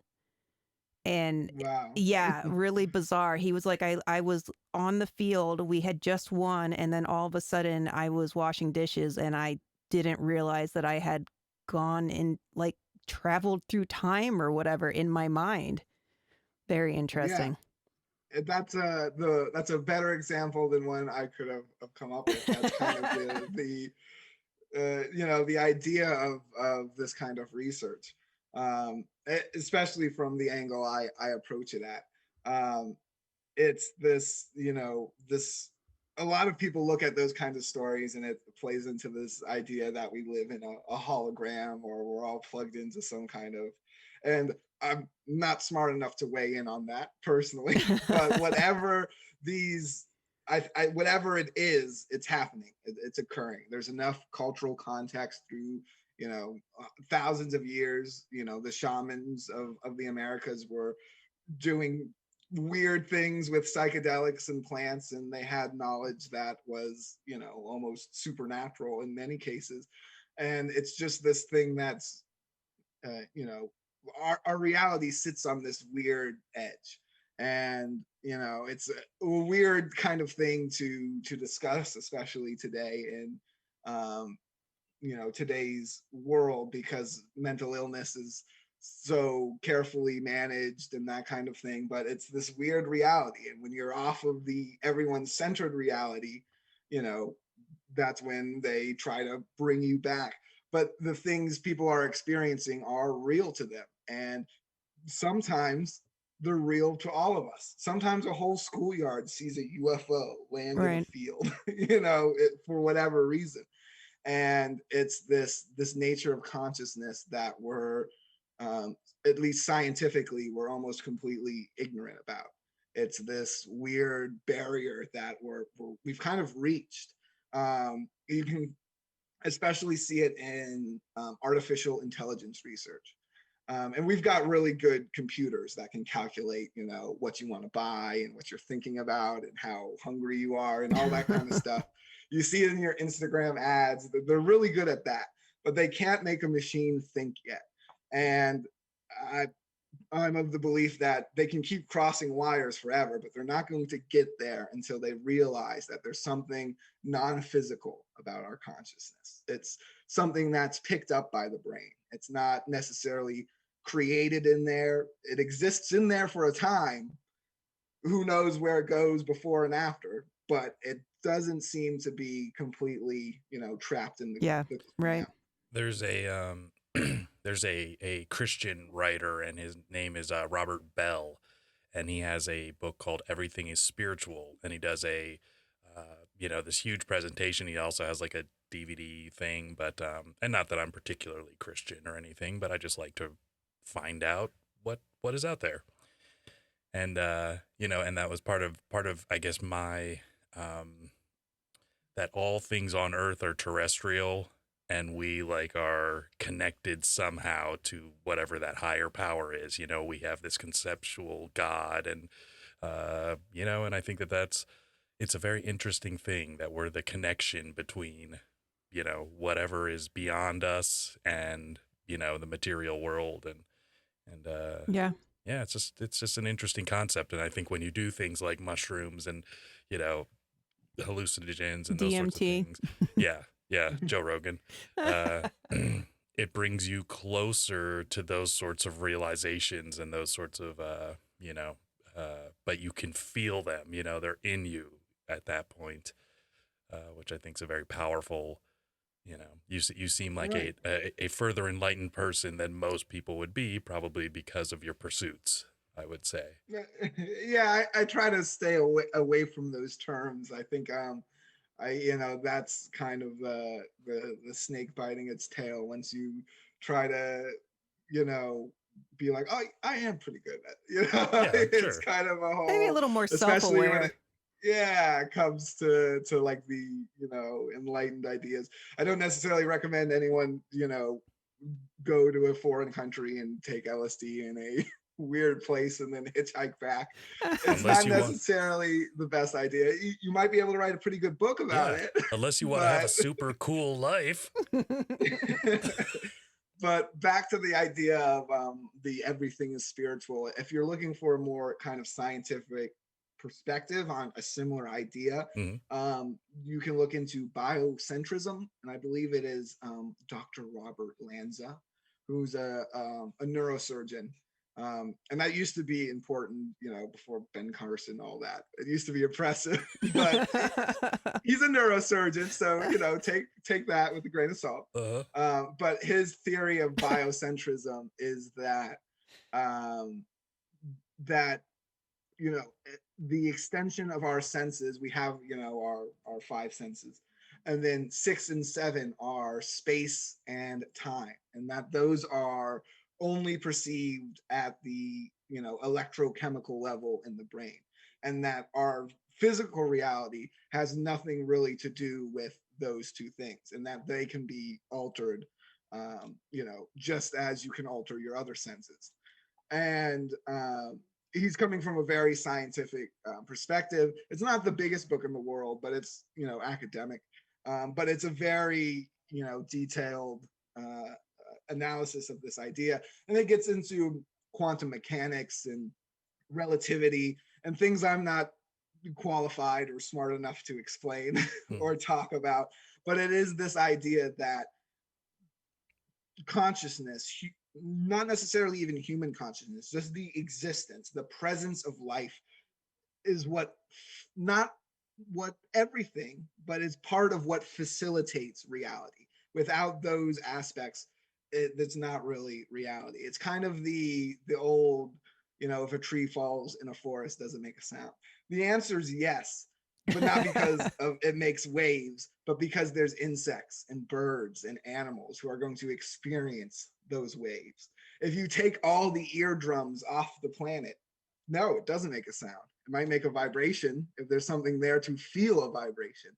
And Wow. yeah, really bizarre. He was like, I was on the field, we had just won, and then all of a sudden I was washing dishes, and I didn't realize that I had gone in, like, traveled through time or whatever in my mind. Very Yeah. interesting. That's a better example than one I could have come up with. That's kind of the idea of this kind of research, especially from the angle I approach it at. It's this, this, a lot of people look at those kinds of stories and it plays into this idea that we live in a hologram, or we're all plugged into some kind of, and I'm not smart enough to weigh in on that personally, but whatever these, whatever it is, it's happening. It's occurring. There's enough cultural context through, thousands of years. The shamans of the Americas were doing weird things with psychedelics and plants, and they had knowledge that was, almost supernatural in many cases. And it's just this thing that's, our reality sits on this weird edge. And it's a weird kind of thing to discuss, especially today in today's world, because mental illness is so carefully managed and that kind of thing. But it's this weird reality, and when you're off of the everyone centered reality, you know that's when they try to bring you back. But the things people are experiencing are real to them, and sometimes they're real to all of us. Sometimes a whole schoolyard sees a UFO land in a Right. field, for whatever reason. And it's this nature of consciousness that we're, at least scientifically, we're almost completely ignorant about. It's this weird barrier that we've kind of reached. You can especially see it in artificial intelligence research. And we've got really good computers that can calculate, what you want to buy and what you're thinking about and how hungry you are and all that kind of stuff. You see it in your Instagram ads. They're really good at that, but they can't make a machine think yet. And I, I'm of the belief that they can keep crossing wires forever, but they're not going to get there until they realize that there's something non-physical about our consciousness. It's something that's picked up by the brain. It's not necessarily created in there. It exists in there for a time. Who knows where it goes before and after, but it doesn't seem to be completely, trapped in Yeah. the Right. There's a there's a Christian writer, and his name is Robert Bell, and he has a book called Everything is Spiritual, and he does this huge presentation. He also has like a DVD thing, but and not that I'm particularly Christian or anything, but I just like to find out what is out there. And and that was part of I guess my that all things on earth are terrestrial, and we like are connected somehow to whatever that higher power is. We have this conceptual God, and and I think it's a very interesting thing that we're the connection between, whatever is beyond us and, the material world. And Yeah. yeah, it's just an interesting concept. And I think when you do things like mushrooms and, you know, hallucinogens and those sorts of DMT. things, yeah, Joe Rogan, uh, it brings you closer to those sorts of realizations and those sorts of, but you can feel them, they're in you at that point, which I think is a very powerful, you seem like Right. a further enlightened person than most people would be, probably because of your pursuits. I would say. Yeah, I try to stay away from those terms. I think that's kind of the snake biting its tail once you try to, you know, be like, oh, I am pretty good at, Yeah, it's sure. kind of a Maybe a whole, little more especially when it, self-aware. yeah, comes to like the, enlightened ideas. I don't necessarily recommend anyone, go to a foreign country and take LSD in a weird place and then hitchhike back. It's Unless not you want, necessarily the best idea. You might be able to write a pretty good book about yeah, it, unless you want to have a but super cool life. but back to the idea of the everything is spiritual. If you're looking for a more kind of scientific perspective on a similar idea, Mhm. you can look into biocentrism, and I believe it is Dr. Robert Lanza, who's a neurosurgeon. And that used to be important, before Ben Carson, all that. It used to be oppressive, but he's a neurosurgeon, so take that with a grain of salt. Uh-huh. But his theory of biocentrism is that um, that you know the extension of our senses. We have our five senses, and then 6 and 7 are space and time, and that those are only perceived at the electrochemical level in the brain, and that our physical reality has nothing really to do with those two things, and that they can be altered, just as you can alter your other senses. And he's coming from a very scientific perspective. It's not the biggest book in the world, but it's academic. But it's a very detailed analysis of this idea, and it gets into quantum mechanics and relativity and things I'm not qualified or smart enough to explain Hmm. or talk about. But it is this idea that consciousness, not necessarily even human consciousness, just the existence, the presence of life is what, not what everything, but is part of what facilitates reality. Without those aspects, it's not really reality. It's kind of the old, if a tree falls in a forest, does it make a sound? The answer is yes, but not because of it makes waves, but because there's insects and birds and animals who are going to experience those waves. If you take all the eardrums off the planet, no, it doesn't make a sound. It might make a vibration if there's something there to feel a vibration.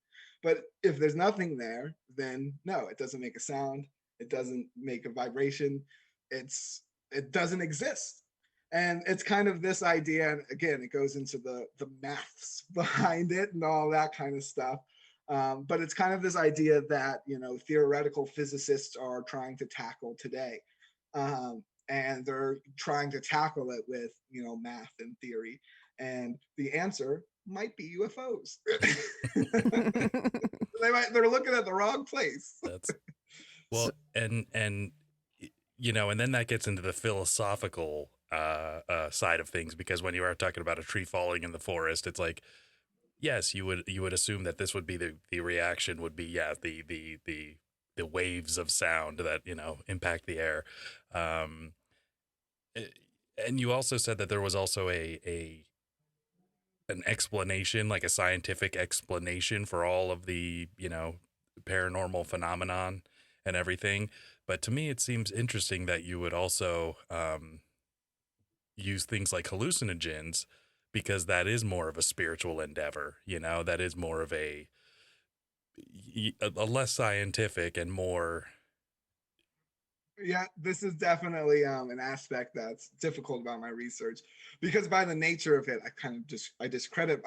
But if there's nothing there, then no, it doesn't make a sound. It doesn't make a vibration. It doesn't exist. And it's kind of this idea, and again, it goes into the maths behind it and all that kind of stuff. But it's kind of this idea that theoretical physicists are trying to tackle today. And they're trying to tackle it with math and theory, and the answer might be UFOs. They're looking at the wrong place. That's So, well, and and then that gets into the philosophical side of things, because when you are talking about a tree falling in the forest, it's like, yes, you would assume that this would be the reaction would be, yeah, the waves of sound that impact the air. Um, and you also said that there was also a an explanation, like a scientific explanation for all of the paranormal phenomenon and everything. But to me, it seems interesting that you would also use things like hallucinogens, because that is more of a spiritual endeavor. That is more of a less scientific and more. Yeah, this is definitely an aspect that's difficult about my research, because by the nature of it, I kind of I discredit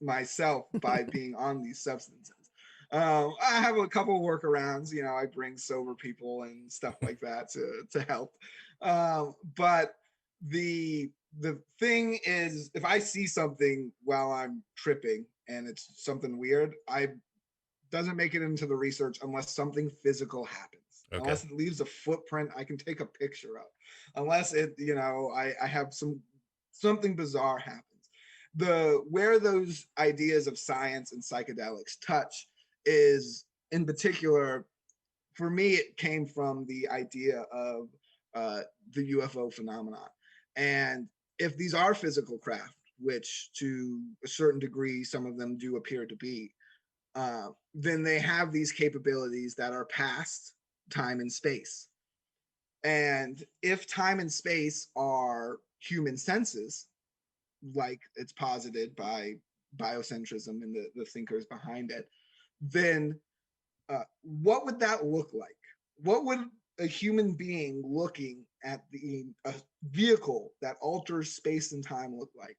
myself by being on these substances. I have a couple workarounds. I bring sober people and stuff like that to help. But the thing is, if I see something while I'm tripping and it's something weird, I doesn't make it into the research unless something physical happens. Okay. Unless it leaves a footprint I can take a picture of. Unless I have something bizarre happens. Where those ideas of science and psychedelics touch is, in particular, for me, it came from the idea of the UFO phenomenon. And if these are physical craft, which to a certain degree some of them do appear to be, then they have these capabilities that are past time and space. And if time and space are human senses, like it's posited by biocentrism and the thinkers behind it, then what would that look like? What would a human being looking at a vehicle that alters space and time look like?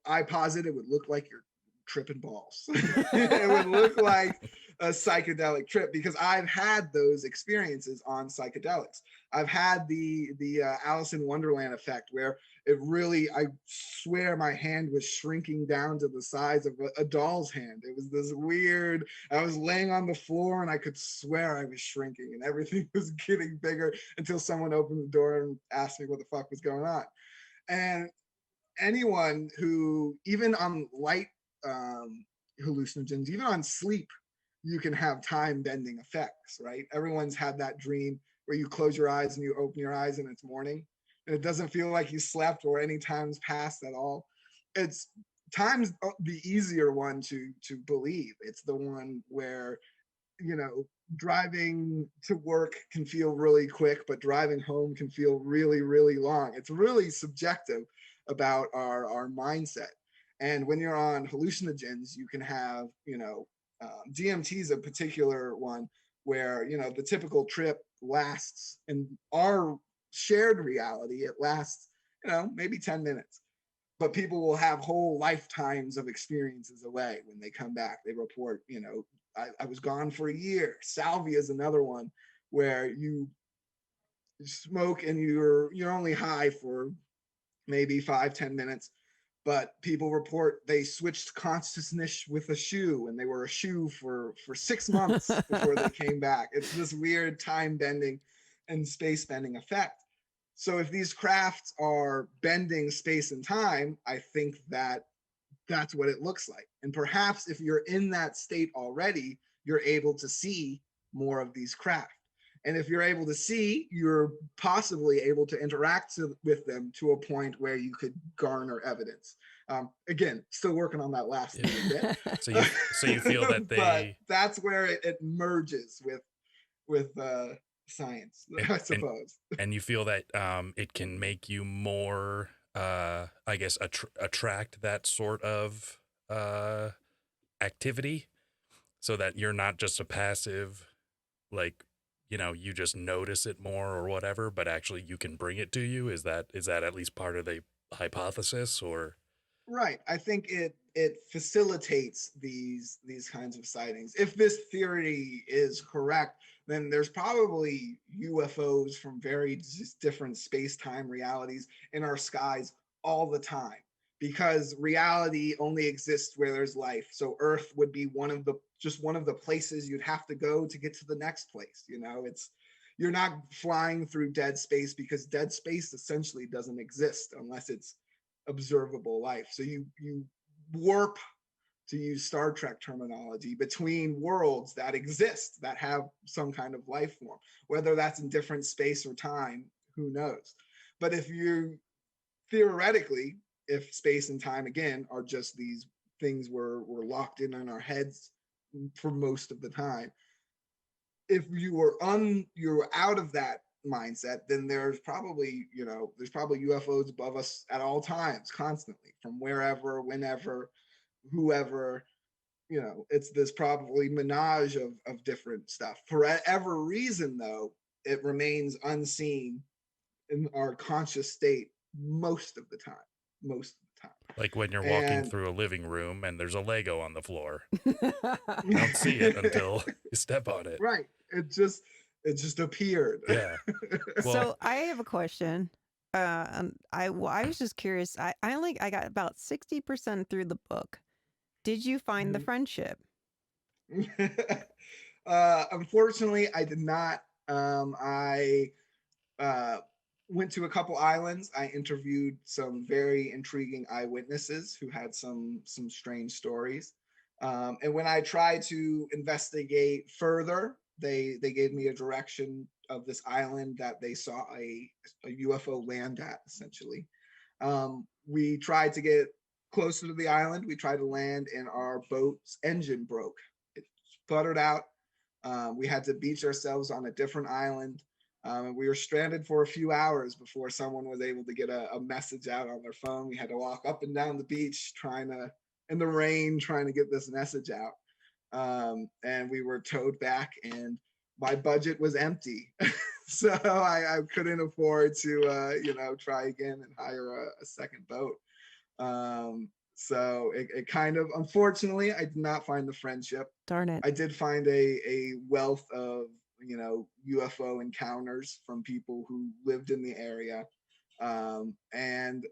I posit it would look like you're tripping balls. It would look like a psychedelic trip, because I've had those experiences on psychedelics. I've had the Alice in Wonderland effect, where it really, I swear my hand was shrinking down to the size of a doll's hand. It was this weird, I was laying on the floor and I could swear I was shrinking, and everything was getting bigger until someone opened the door and asked me what the fuck was going on. And anyone who, even on light hallucinogens, even on sleep, you can have time bending effects, right? Everyone's had that dream where you close your eyes and you open your eyes and it's morning, and it doesn't feel like you slept or any time's passed at all. It's time's the easier one to believe. It's the one where, you know, driving to work can feel really quick, but driving home can feel really, really long. It's really subjective about our mindset. And when you're on hallucinogens, you can have, you know, DMT is a particular one where, you know, the typical trip lasts, in our shared reality, it lasts, you know, maybe 10 minutes. But people will have whole lifetimes of experiences away when they come back. They report, you know, I was gone for a year. Salvia is another one where you smoke and you're only high for maybe 5-10 minutes, but people report they switched consciousness with a shoe, and they were a shoe for 6 months before they came back. It's this weird time bending and space bending effect. So if these crafts are bending space and time, I think that that's what it looks like. And perhaps if you're in that state already, you're able to see more of these craft. And if you're able to see, you're possibly able to interact with them to a point where you could garner evidence. Again, still working on that last little bit. So you feel that but they, that's where it merges with science, I suppose. and you feel that it can make you more, I guess, attract that sort of activity, so that you're not just a passive, like, you know, you just notice it more or whatever, but actually you can bring it to you. Is that at least part of the hypothesis? Or Right. I think it facilitates these kinds of sightings. If this theory is correct, then there's probably UFOs from very different space-time realities in our skies all the time, because reality only exists where there's life. So Earth would be one of the places you'd have to go to get to the next place. You know, it's, you're not flying through dead space, because dead space essentially doesn't exist unless it's observable life. So you warp, to use Star Trek terminology, between worlds that exist, that have some kind of life form. Whether that's in different space or time, who knows? But if you, theoretically, if space and time again are just these things we're locked in our heads for most of the time, if you're out of that mindset, then there's probably UFOs above us at all times, constantly, from wherever, whenever, whoever. You know, it's this probably menage of different stuff. For whatever reason, though, it remains unseen in our conscious state most of the time. Most of the time. like when you're walking And through a living room and there's a Lego on the floor, you don't see it until you step on it. right. It just appeared. Yeah. Well, So I have a question. I was just curious. I got about 60% through the book. Did you find the friendship? Unfortunately, I did not. I went to a couple islands. I interviewed some very intriguing eyewitnesses who had some strange stories. And when I tried to investigate further, they gave me a direction of this island that they saw a UFO land at, essentially. We tried to get closer to the island. We tried to land, and our boat's engine broke. It sputtered out. We had to beach ourselves on a different island. And we were stranded for a few hours before someone was able to get a message out on their phone. We had to walk up and down the beach in the rain, trying to get this message out. And we were towed back, and my budget was empty. So I couldn't afford to, try again and hire a second boat. So it kind of, unfortunately, I did not find the friendship. Darn it. I did find a wealth of, UFO encounters from people who lived in the area. And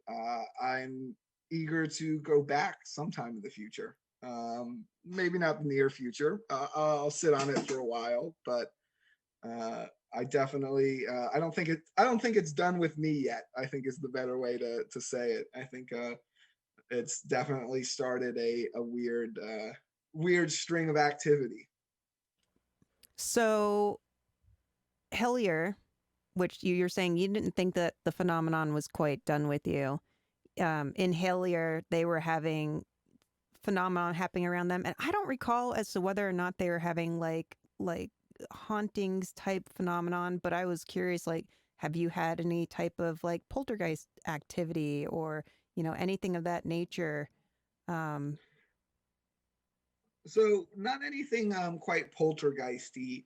I'm eager to go back sometime in the future. Maybe not the near future. I'll sit on it for a while, but I definitely I don't think it's done with me yet, I think is the better way to say it. I think it's definitely started a weird string of activity. So Hellier, which you're saying you didn't think that the phenomenon was quite done with you. In Hellier, they were having phenomenon happening around them, and I don't recall as to whether or not they were having like hauntings type phenomenon, but I was curious, like, have you had any type of like poltergeist activity or anything of that nature? So not anything quite poltergeisty.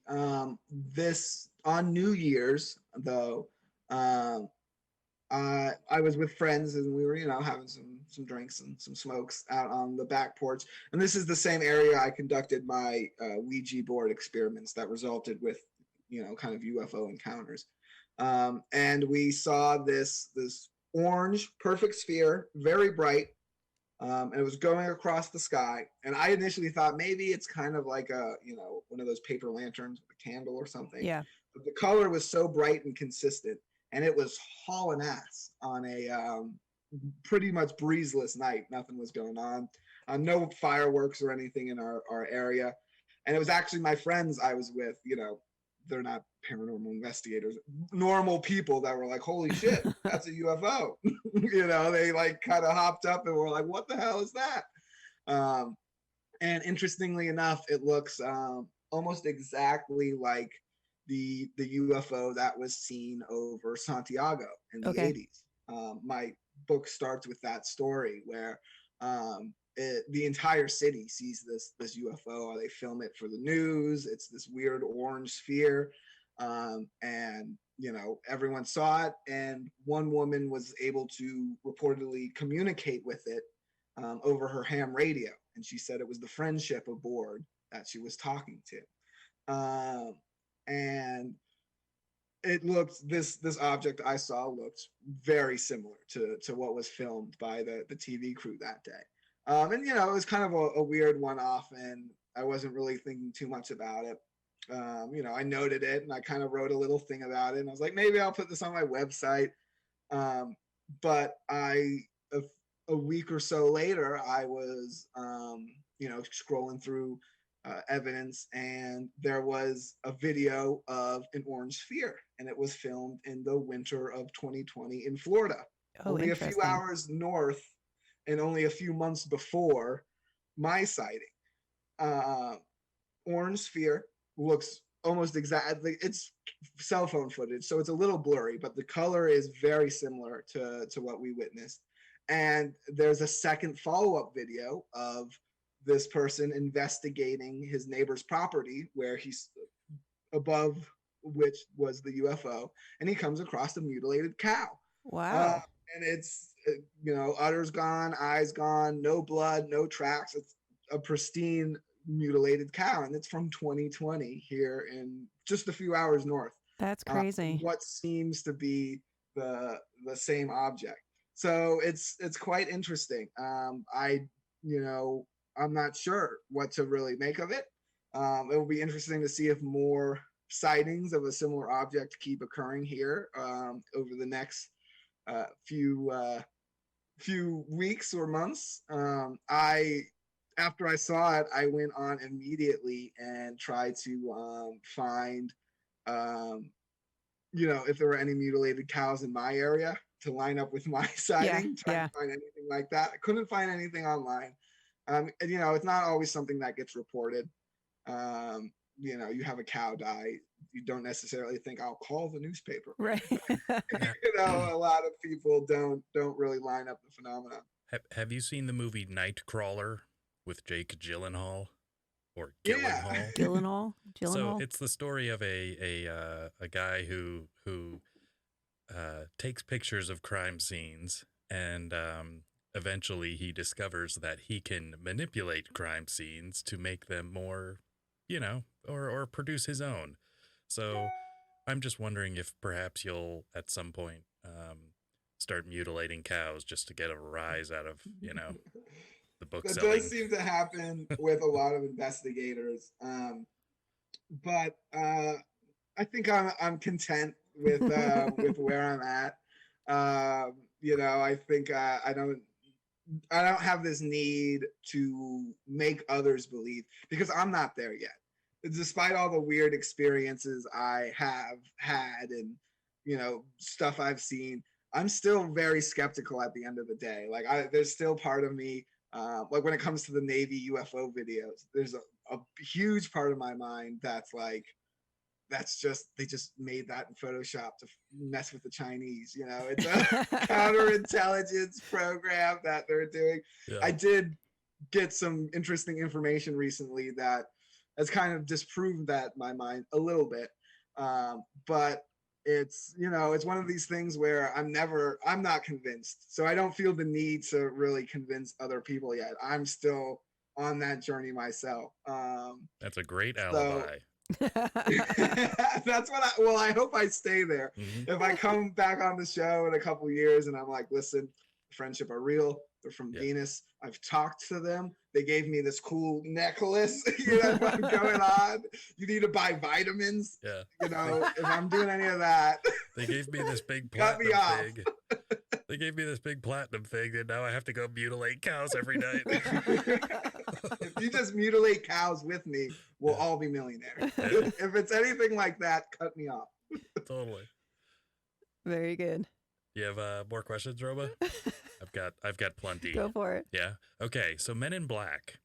This on New Year's though, um, I was with friends, and we were, having some drinks and some smokes out on the back porch. And this is the same area I conducted my Ouija board experiments that resulted with, kind of UFO encounters. And we saw this orange perfect sphere, very bright, and it was going across the sky. And I initially thought maybe it's kind of like one of those paper lanterns with a candle or something. Yeah. But the color was so bright and consistent, and it was hauling ass on a pretty much breezeless night. Nothing was going on. No fireworks or anything in our area. And it was actually my friends I was with, they're not paranormal investigators, normal people that were like, holy shit, that's a UFO. They like kind of hopped up and were like, what the hell is that? And interestingly enough, it looks almost exactly like the UFO that was seen over Santiago in the 80s. My book starts with that story where the entire city sees this UFO. They film it for the news. It's this weird orange sphere, and everyone saw it. And one woman was able to reportedly communicate with it over her ham radio, and she said it was the friendship aboard that she was talking to. And it looked this object I saw looked very similar to what was filmed by the TV crew that day. And it was kind of a weird one-off, and I wasn't really thinking too much about it. I noted it, and I kind of wrote a little thing about it, and I was like, maybe I'll put this on my website. But a week or so later, I was scrolling through evidence, and there was a video of an orange sphere, and it was filmed in the winter of 2020 in Florida. Only a few hours north and only a few months before my sighting. Orange sphere looks almost exactly, it's cell phone footage, so it's a little blurry, but the color is very similar to what we witnessed. And there's a second follow-up video of this person investigating his neighbor's property where he's above which was the UFO, and he comes across a mutilated cow. Wow. And it's, udders gone, eyes gone, no blood, no tracks. It's a pristine mutilated cow, and it's from 2020 here in just a few hours north. That's crazy. What seems to be the same object. So it's quite interesting. I'm not sure what to really make of it. It will be interesting to see if more sightings of a similar object keep occurring here over the next few weeks or months. After I saw it, I went on immediately and tried to find if there were any mutilated cows in my area to line up with my Yeah, sighting, trying yeah. to find anything like that. I couldn't find anything online. And, you know, it's not always something that gets reported. Um, you know, you have a cow die, you don't necessarily think I'll call the newspaper. Right. Now, You know, a lot of people don't really line up the phenomenon. have you seen the movie Nightcrawler with Jake Gyllenhaal or Yeah. Gyllenhaal? Gyllenhaal. So Gyllenhaal. it's the story of a guy who takes pictures of crime scenes, and eventually he discovers that he can manipulate crime scenes to make them more, you know, or produce his own. So I'm just wondering if perhaps you'll at some point start mutilating cows just to get a rise out of, you know, the book That selling. does seem to happen with a lot of investigators. But I think I'm content with where I'm at. You know, I think I don't have this need to make others believe, because I'm not there yet. Despite all the weird experiences I have had and, you know, stuff I've seen, I'm still very skeptical at the end of the day. Like, there's still part of me, like when it comes to the Navy UFO videos, there's a huge part of my mind that's like, that's just, they just made that in Photoshop to mess with the Chinese. You know, it's a counterintelligence program that they're doing. Yeah. I did get some interesting information recently that has kind of disproved that in my mind a little bit. But it's, you know, it's one of these things where I'm not convinced. So I don't feel the need to really convince other people yet. I'm still on that journey myself. That's a great So alibi. that's what I hope I stay there. Mhm. If I come back on the show in a couple years and I'm like, listen, friendship are real. They're from Yeah. Venus. I've talked to them. They gave me this cool necklace, you know, what I'm going on. You need to buy vitamins. Yeah. You know, if I'm doing any of that, They gave me this big cut me platinum off. thing. They gave me this big platinum thing, and now I have to go mutilate cows every night. If you just mutilate cows with me, we'll all be millionaires. Yeah. If it's anything like that, cut me off. Totally. Very good. You have more questions, Roma? I've got plenty. Go for it. Yeah. Okay. So Men in Black.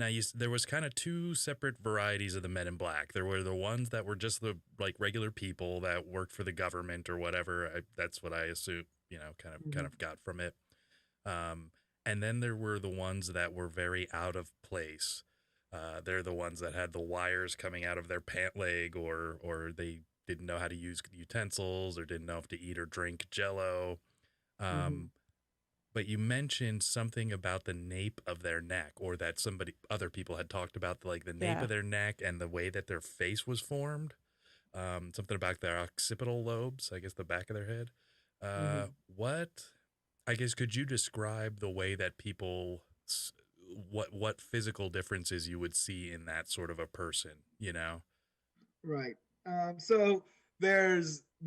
Now, there was kind of two separate varieties of the Men in Black. There were the ones that were just the like regular people that worked for the government or whatever. That's what I assume. You know, kind of got from it. And then there were the ones that were very out of place. They're the ones that had the wires coming out of their pant leg, or they didn't know how to use utensils, or didn't know if to eat or drink Jello. But you mentioned something about the nape of their neck, or that other people had talked about the nape of their neck and the way that their face was formed. Something about their occipital lobes, I guess the back of their head. I guess, could you describe the way that people, what physical differences you would see in that sort of a person, you know? Right. So there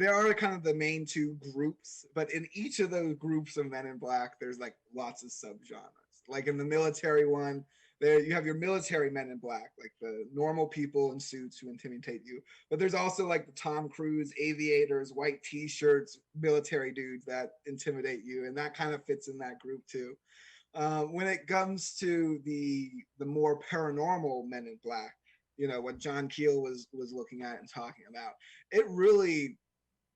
are kind of the main two groups, but in each of those groups of Men in Black, there's like lots of subgenres. Like in the military one, there you have your military Men in Black, like the normal people in suits who intimidate you. But there's also like the Tom Cruise aviators, white T-shirts, military dudes that intimidate you, and that kind of fits in that group too. When it comes to the more paranormal Men in Black, you know, what John Keel was looking at and talking about, it really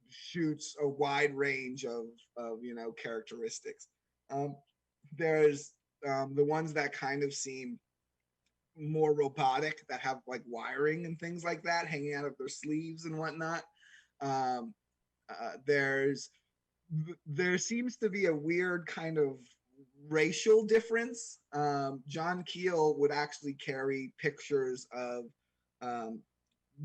shoots a wide range of you know, characteristics. There's the ones that kind of seem more robotic, that have like wiring and things like that hanging out of their sleeves and whatnot. There seems to be a weird kind of racial difference. John Keel would actually carry pictures of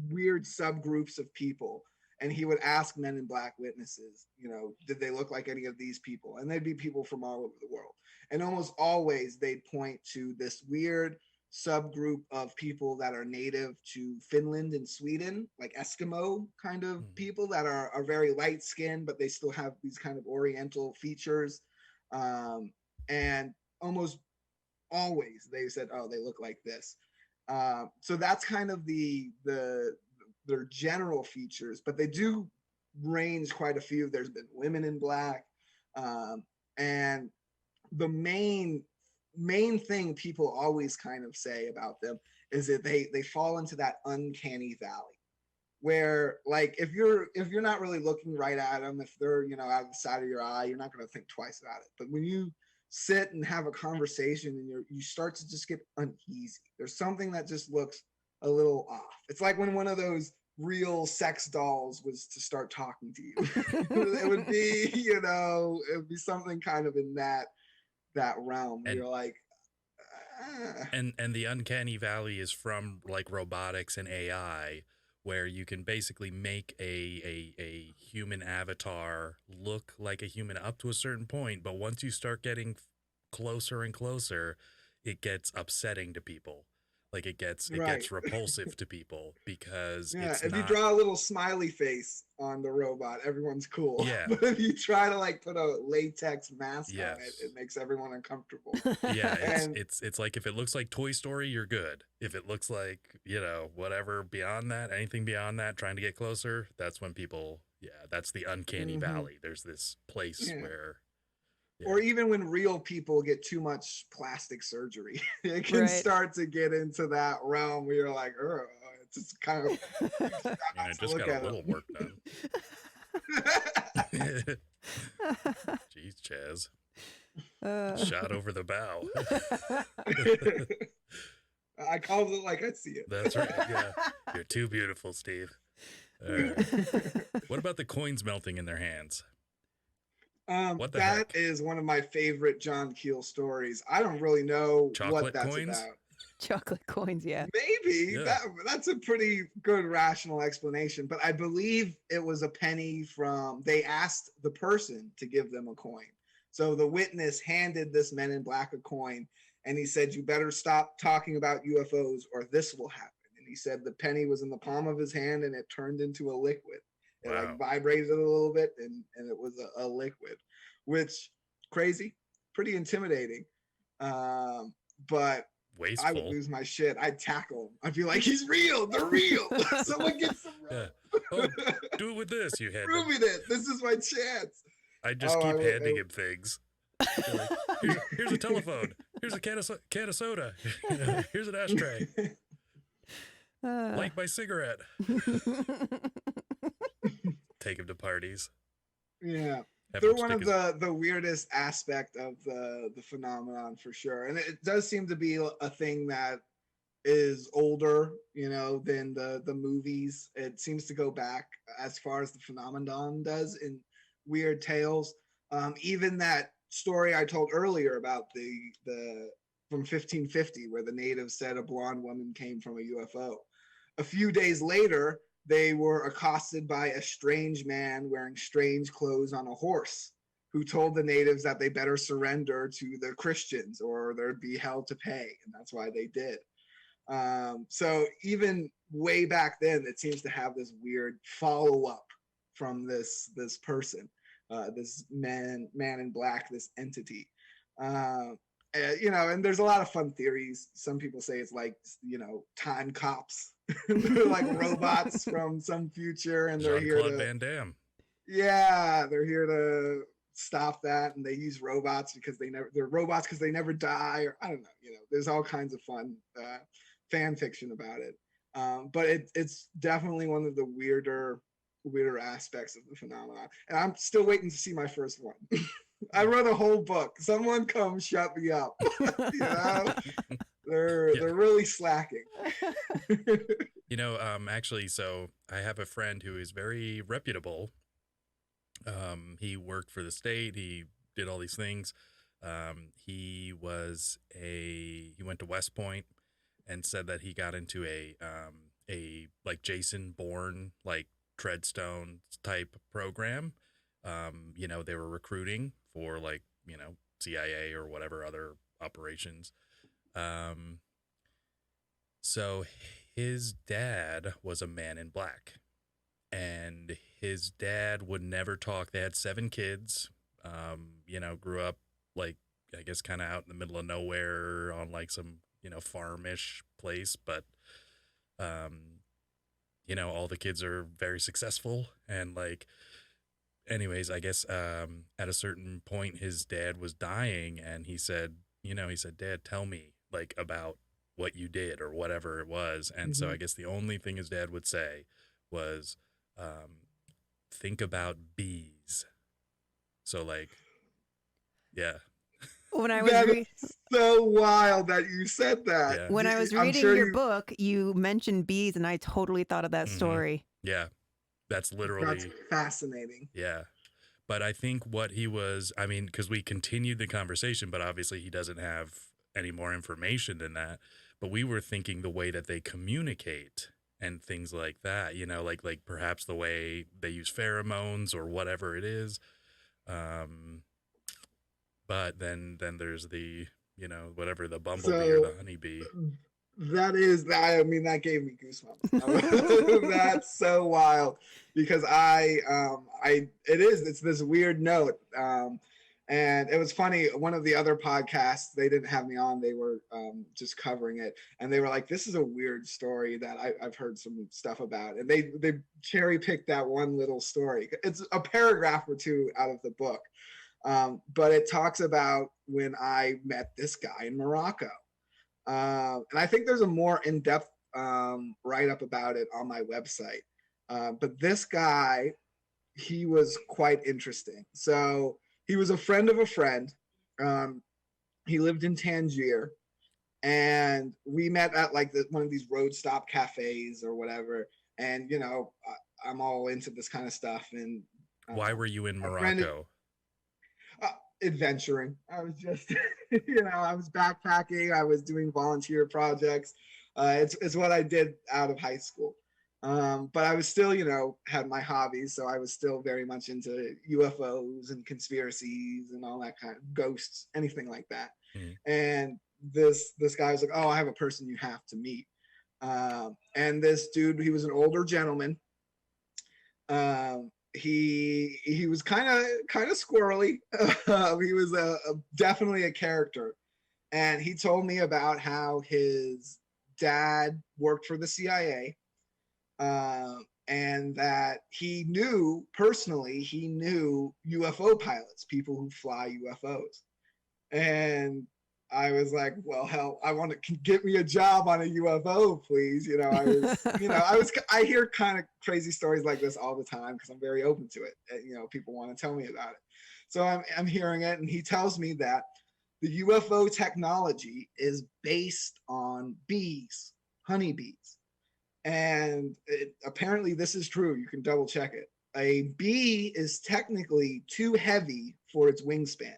weird subgroups of people, and he would ask Men in Black witnesses, you know, did they look like any of these people? And they'd be people from all over the world. And almost always they'd point to this weird subgroup of people that are native to Finland and Sweden, like Eskimo kind of people that are very light skinned, but they still have these kind of Oriental features. And almost always they said, oh, they look like this. So that's kind of their general features, but they do range quite a few. There's been women in black. And the main thing people always kind of say about them is that they fall into that uncanny valley where, like, if you're not really looking right at them, if they're, you know, out of the side of your eye, you're not going to think twice about it. But when you sit and have a conversation and you start to just get uneasy, there's something that just looks a little off. It's like when one of those real sex dolls was to start talking to you. It would be, you know, it would be something kind of in that realm where And you're like, and the uncanny valley is from like robotics and AI, where you can basically make a human avatar look like a human up to a certain point, but once you start getting closer and closer, it gets upsetting to people. Like it right. gets repulsive to people because Yeah, it's if you not. draw a little smiley face on the robot, everyone's cool. Yeah. But if you try to like put a latex mask on it, Yes. it makes everyone uncomfortable. Yeah, And it's like if it looks like Toy Story, you're good. If it looks like, you know, whatever beyond that, anything beyond that, trying to get closer, that's when people, yeah, that's the uncanny valley. There's this place yeah. where, Or even when real people get too much plastic surgery, it can Right. start to get into that realm where you're like, it's just kind of I mean, it just got a little work done. Jeez, Chaz. Shot over the bow. I called it like I see it. That's right. Yeah. You're too beautiful, Steve. All right. What about the coins melting in their hands? What the That heck? is one of my favorite John Keel stories. I don't really know Chocolate what that's coins? about. Chocolate coins, yeah. Maybe Yeah. that's a pretty good rational explanation, but I believe it was a penny from, they asked the person to give them a coin. So the witness handed this Men in Black a coin and he said, "You better stop talking about UFOs or this will happen." And he said the penny was in the palm of his hand and it turned into a liquid. It Wow. like vibrated a little bit and it was a liquid, which crazy, pretty intimidating. But Wasteful. I would lose my shit. I'd tackle him. I'd be like, "He's real. They're real. Someone get some Yeah. rope. Oh, do it with this, you head. Prove it. This is my chance." I just Oh, keep I handing him things. Like, here's a telephone. Here's a can of soda. Here's an ashtray. Light my cigarette. Take him to parties. Yeah. Have They're him one stick of the weirdest aspect of the phenomenon for sure. And it does seem to be a thing that is older, you know, than the movies. It seems to go back as far as the phenomenon does in weird tales. Even that story I told earlier about the from 1550 where the natives said a blonde woman came from a UFO. A few days later, they were accosted by a strange man wearing strange clothes on a horse who told the natives that they better surrender to the Christians or there'd be hell to pay. And that's why they did. So even way back then, it seems to have this weird follow-up from this person, this man in black, this entity. You know, and there's a lot of fun theories. Some people say it's like, you know, time cops. They're like robots from some future, and they're here Jean-Claude to. Van Damme. Yeah, they're here to stop that, and they use robots because they're robots because they never die, or I don't know. You know, there's all kinds of fun fan fiction about it. But it's definitely one of the weirder aspects of the phenomenon, and I'm still waiting to see my first one. I wrote a whole book. Someone come shut me up. You know, they're really slacking. You know, actually, so I have a friend who is very reputable. He worked for the state. He did all these things. He went to West Point and said that he got into a like Jason Bourne, like Treadstone type program. You know, they were recruiting for like, you know, CIA or whatever other operations. So his dad was a man in black, and his dad would never talk. They had 7 kids, you know, grew up like, I guess, kind of out in the middle of nowhere on like some, you know, farmish place. But, you know, all the kids are very successful, and like anyways, I guess at a certain point his dad was dying, and he said, Dad, tell me like about what you did or whatever it was. And so Hmm. I guess the only thing his dad would say was, think about bees. So like, yeah, When I was That re- is so wild that you said that. yeah, when I was I'm reading sure your you. book, you mentioned bees, and I totally thought of that hmm story. yeah. That's That's literally, fascinating. yeah. But I think what he was, I mean, because we continued the conversation, but obviously he doesn't have any more information than that. But we were thinking the way that they communicate and things like that, like perhaps the way they use pheromones or whatever it is. Um, but then there's the, whatever, the bumblebee or So the honeybee. that is, I mean, that gave me goosebumps. That's so wild because it's this weird note. And it was funny. One of the other podcasts, they didn't have me on. They were just covering it, and they were like, "This is a weird story that I've heard some stuff about." And they cherry picked that one little story. It's a paragraph or two out of the book, but it talks about when I met this guy in Morocco. And I think there's a more in-depth write-up about it on my website. But this guy, he was quite interesting. So he was a friend of a friend. Um, he lived in Tangier, and we met at like one of these road stop cafes or whatever. And I'm all into this kind of stuff. And Why were you in our friend Morocco? uh, adventuring. I was just, I was backpacking. I was doing volunteer projects. It's what I did out of high school. But I was still, had my hobbies. So I was still very much into UFOs and conspiracies and all that kind of ghosts, anything like that. Mm. And this guy was like, "Oh, I have a person you have to meet." And this dude, he was an older gentleman. He was kind of squirrely. He was definitely a character, and he told me about how his dad worked for the CIA, and that he knew personally, he knew UFO pilots, people who fly UFOs. And I was like, well, hell, I want to get me a job on a UFO, please. I hear kind of crazy stories like this all the time because I'm very open to it. People want to tell me about it. So I'm hearing it, and he tells me that the UFO technology is based on bees, honeybees. And apparently this is true. You can double check it. A bee is technically too heavy for its wingspan.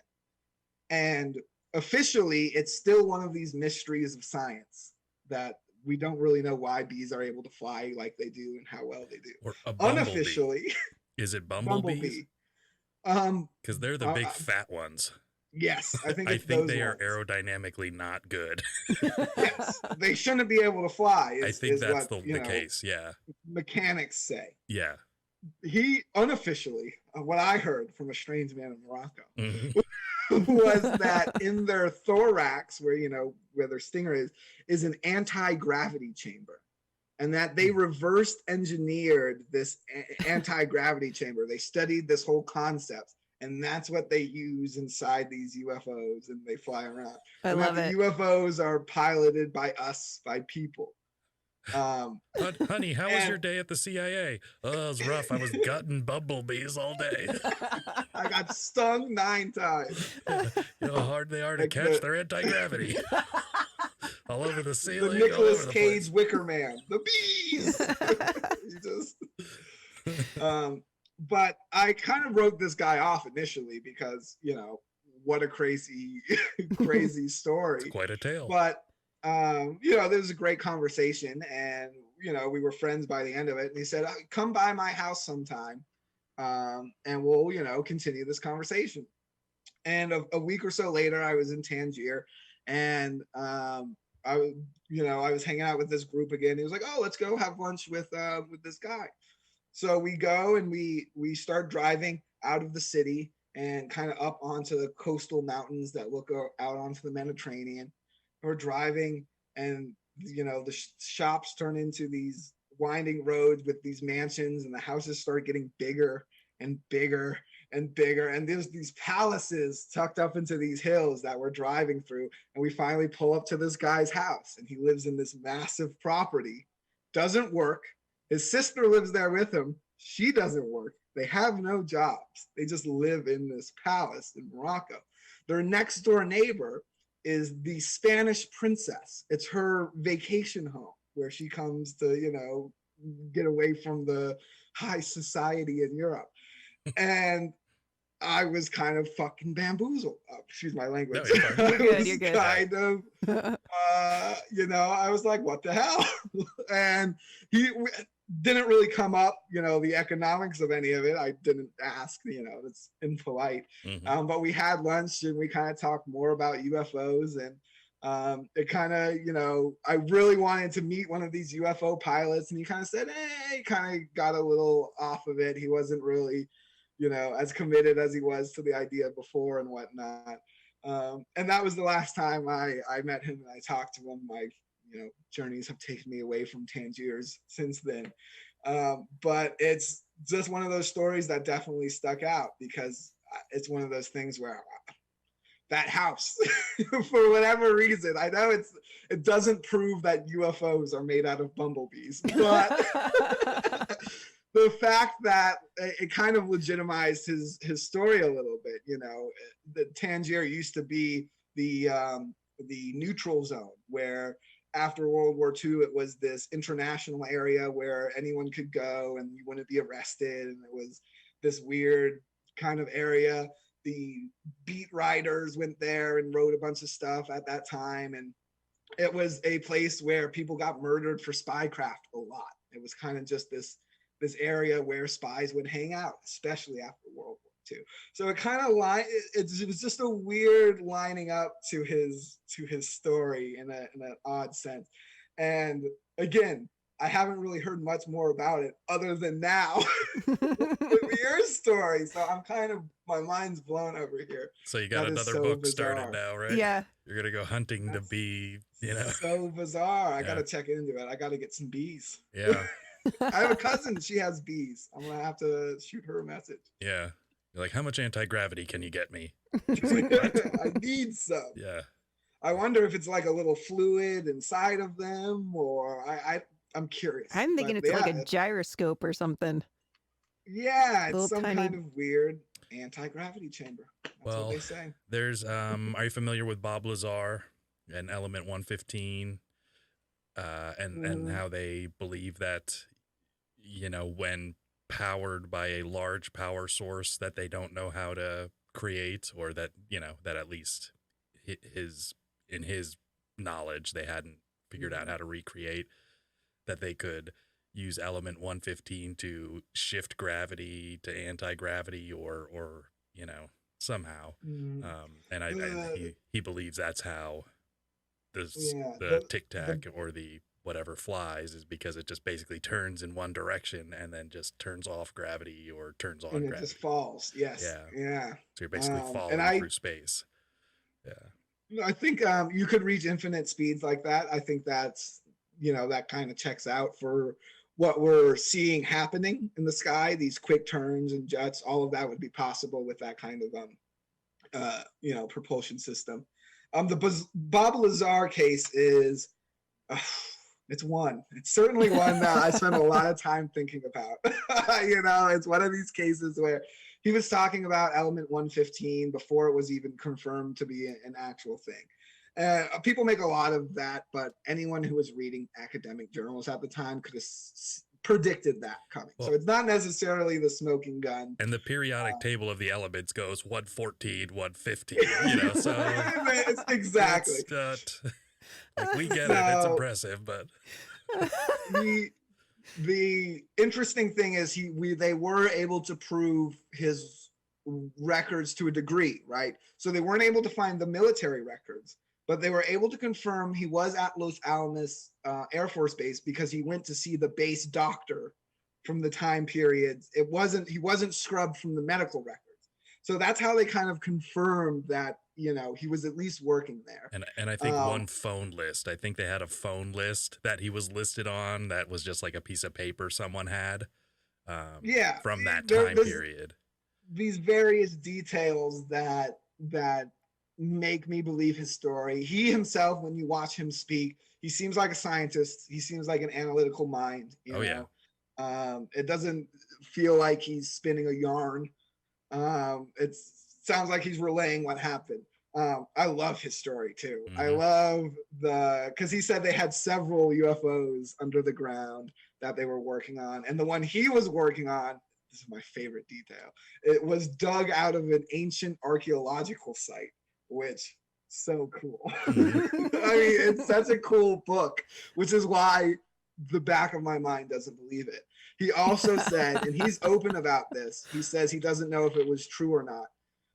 And officially, it's still one of these mysteries of science that we don't really know why bees are able to fly like they do and how well they do. Or a bumblebee? Unofficially, Is it bumblebees? bumblebee. Um, Because they're the big fat ones. yes, I think I it's think those they are ones. aerodynamically not good. Yes, they shouldn't be able to fly. I think that's what, the case. Yeah. mechanics say. Yeah. He unofficially, what I heard from a strange man in Morocco, Mhm. was that in their thorax, where their stinger is an anti-gravity chamber, and that they reversed engineered this anti-gravity chamber. They studied this whole concept, and that's what they use inside these UFOs, and they fly around. I And love that it. the UFOs are piloted by us, by people. Honey, how was And- your day at the CIA? Oh, it was rough. I was gutting bumblebees all day. I got stung 9 times. You know how hard they are to Like catch? the- They're anti-gravity. All over the The ceiling, all Nicolas over the Cage place. Wicker Man, the bees. But I kind of wrote this guy off initially because what a crazy, crazy story. Quite a tale. But there was a great conversation, and we were friends by the end of it. And he said, "Come by my house sometime, and we'll continue this conversation." And a week or so later, I was in Tangier, and I was hanging out with this group again. He was like, "Oh, let's go have lunch with this guy." So we go and we start driving out of the city and kind of up onto the coastal mountains that look out onto the Mediterranean. We're driving, and the shops turn into these winding roads with these mansions, and the houses start getting bigger. and bigger and bigger. And there's these palaces tucked up into these hills that we're driving through. And we finally pull up to this guy's house, and he lives in this massive property. Doesn't work. His sister lives there with him. She doesn't work. They have no jobs. They just live in this palace in Morocco. Their next door neighbor is the Spanish princess. It's her vacation home where she comes to, get away from the high society in Europe. And I was kind of fucking bamboozled. Excuse my language. No, you're good. You're good. Kind of, I was like, what the hell? And he didn't really come up, the economics of any of it. I didn't ask, it's impolite. Mm-hmm. But we had lunch and we kind of talked more about UFOs, and it kind of, I really wanted to meet one of these UFO pilots, and he kind of said, he kind of got a little off of it. He wasn't really, as committed as he was to the idea before and whatnot. And that was the last time I met him and I talked to him. My, journeys have taken me away from Tangiers since then. But it's just one of those stories that definitely stuck out, because it's one of those things where that house, for whatever reason, I know it doesn't prove that UFOs are made out of bumblebees, but the fact that it kind of legitimized his story a little bit. The Tangier used to be the neutral zone, where after World War II, it was this international area where anyone could go and you wouldn't be arrested. And it was this weird kind of area. The beat writers went there and wrote a bunch of stuff at that time. And it was a place where people got murdered for spycraft a lot. It was kind of just this area where spies would hang out, especially after World War II. So it kind of it was just a weird lining up to his story in an odd sense. And again, I haven't really heard much more about it other than now with your story. So I'm my mind's blown over here. So you got another book started now, right? Yeah. You're going to go hunting to be, So bizarre. I got to check into it. I got to get some bees. Yeah. I have a cousin. She has bees. I'm going to have to shoot her a message. Yeah. You're like, how much anti-gravity can you get me? She's like, what? I need some. Yeah. I wonder if it's like a little fluid inside of them, or I'm curious. I'm thinking it's like a gyroscope or something. Yeah, it's some tiny... kind of weird anti-gravity chamber. That's what they say. There's are you familiar with Bob Lazar and Element 115? And how they believe that, when powered by a large power source that they don't know how to create, or that, that at least in his knowledge, they hadn't figured out how to recreate, that they could use Element 115 to shift gravity to anti-gravity or somehow. And he believes that's how the Tic Tac or the whatever flies, is because it just basically turns in one direction and then just turns off gravity or turns on and gravity. It just falls. Yes. Yeah. So you're basically falling through space. Yeah. I think you could reach infinite speeds like that. I think that's, that kind of checks out for what we're seeing happening in the sky. These quick turns and jets, all of that would be possible with that kind of, propulsion system. The Bob Lazar case is, it's certainly one that I spent a lot of time thinking about. It's one of these cases where he was talking about Element 115 before it was even confirmed to be an actual thing. People make a lot of that, but anyone who was reading academic journals at the time could have predicted that coming. So it's not necessarily the smoking gun. And the periodic table of the elements goes 114, 115, so it's exactly. It's not, we get it, it's impressive, but the interesting thing is they were able to prove his records to a degree, right? So they weren't able to find the military records, but they were able to confirm he was at Los Alamos Air Force Base because he went to see the base doctor from the time period. He wasn't scrubbed from the medical records. So that's how they kind of confirmed that, he was at least working there. And I think one phone list, I think they had a phone list that he was listed on that was just like a piece of paper someone had. Yeah, from that time there's period. these various details that make me believe his story. He himself, when you watch him speak, he seems like a scientist. He seems like an analytical mind. You Oh yeah. know, it doesn't feel like he's spinning a yarn. It sounds like he's relaying what happened. I love his story too. I Mm-hmm. love because he said they had several UFOs under the ground that they were working on, and the one he was working on, this is my favorite detail, it was dug out of an ancient archaeological site, which so cool. I Mm-hmm. mean, it's such a cool book, which is why the back of my mind doesn't believe it. He also said, and he's open about this, he says he doesn't know if it was true or not,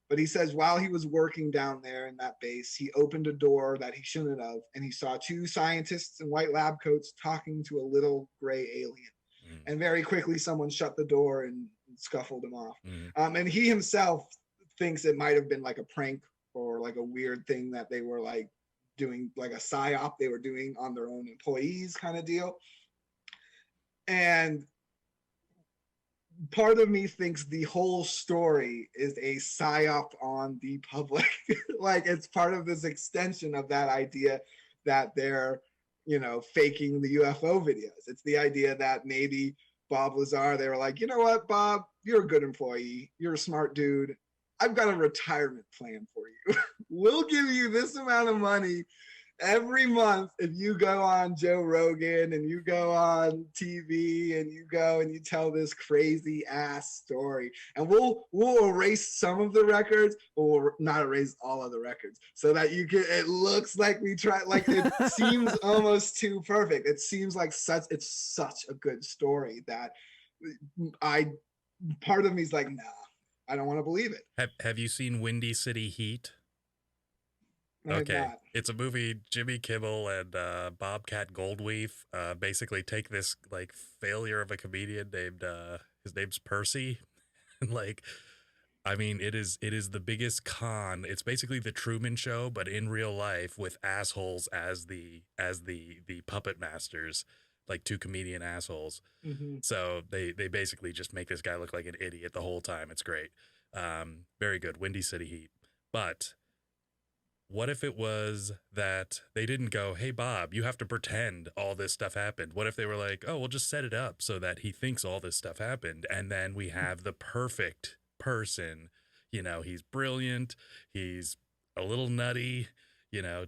but he says while he was working down there in that base, he opened a door that he shouldn't have, and he saw two scientists in white lab coats talking to a little gray alien. Mm-hmm. And very quickly, someone shut the door and scuffled him off. Mm-hmm. And he himself thinks it might have been like a prank or like a weird thing that they were like doing, like a psyop they were doing on their own employees kind of deal. And part of me thinks the whole story is a psyop on the public. Like it's part of this extension of that idea that they're, faking the UFO videos. It's the idea that maybe Bob Lazar, they were like, you know what, Bob, you're a good employee. You're a smart dude. I've got a retirement plan for you. We'll give you this amount of money every month if you go on Joe Rogan and you go on TV and you go and you tell this crazy ass story, and we'll erase some of the records, but we'll not erase all of the records, so that it looks like we try, like it seems almost too perfect. It seems like it's such a good story that part of me is like, nah, I don't want to believe it. Have you seen Windy City Heat? Okay, it's a movie. Jimmy Kimmel and Bobcat Goldthwait basically take this like failure of a comedian named his name's Percy, and like, I mean, it is the biggest con. It's basically the Truman Show, but in real life with assholes as the puppet masters, like two comedian assholes. Mm-hmm. So they basically just make this guy look like an idiot the whole time. It's great, very good. Windy City Heat, but. What if it was that they didn't go, hey, Bob, you have to pretend all this stuff happened? What if they were like, oh, we'll just set it up so that he thinks all this stuff happened. And then we have the perfect person. He's brilliant. He's a little nutty,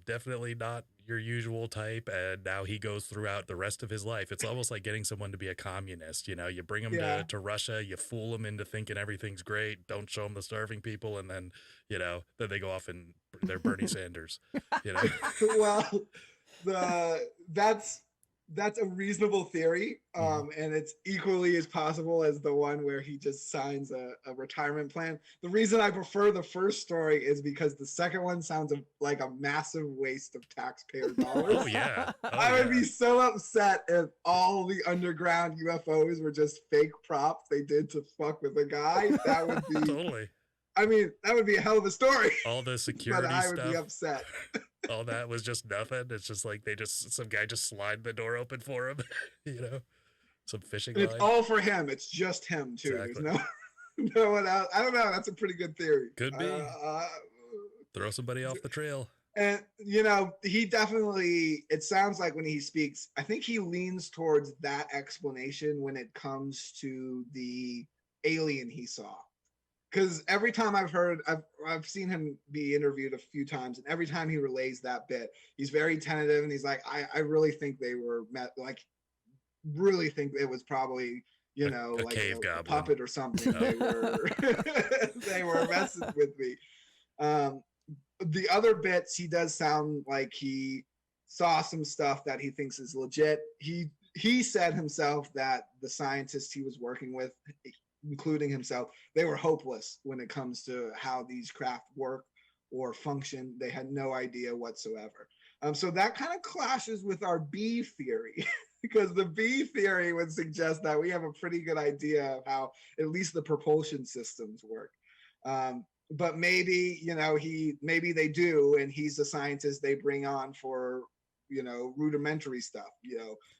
definitely not your usual type. And now he goes throughout the rest of his life. It's almost like getting someone to be a communist. You bring him to Russia, you fool him into thinking everything's great. Don't show him the starving people. And then, then they go off and they're Bernie Sanders, Well, that's a reasonable theory, and it's equally as possible as the one where he just signs a retirement plan. The reason I prefer the first story is because the second one sounds like a massive waste of taxpayer dollars. Oh yeah, I would be so upset if all the underground UFOs were just fake props they did to fuck with a guy. That would be totally. I mean, that would be a hell of a story. All the security but I stuff. would be upset. All that was just nothing. It's just like some guy just slid the door open for him, some fishing line. It's all for him. It's just him too. Exactly. There's no one else. I don't know. That's a pretty good theory. Could be. Throw somebody off the trail. And he definitely, it sounds like when he speaks, I think he leans towards that explanation when it comes to the alien he saw. Because every time I've seen him be interviewed a few times, and every time he relays that bit, he's very tentative, and he's like, I really think they were really think it was probably like a puppet or something. They were messing with me. The other bits, he does sound like he saw some stuff that he thinks is legit. He said himself that the scientists he was working with, including himself, they were hopeless when it comes to how these craft work or function. They had no idea whatsoever. So that kind of clashes with our B theory, because the B theory would suggest that we have a pretty good idea of how at least the propulsion systems work. But maybe, maybe they do, and he's the scientist they bring on for rudimentary stuff.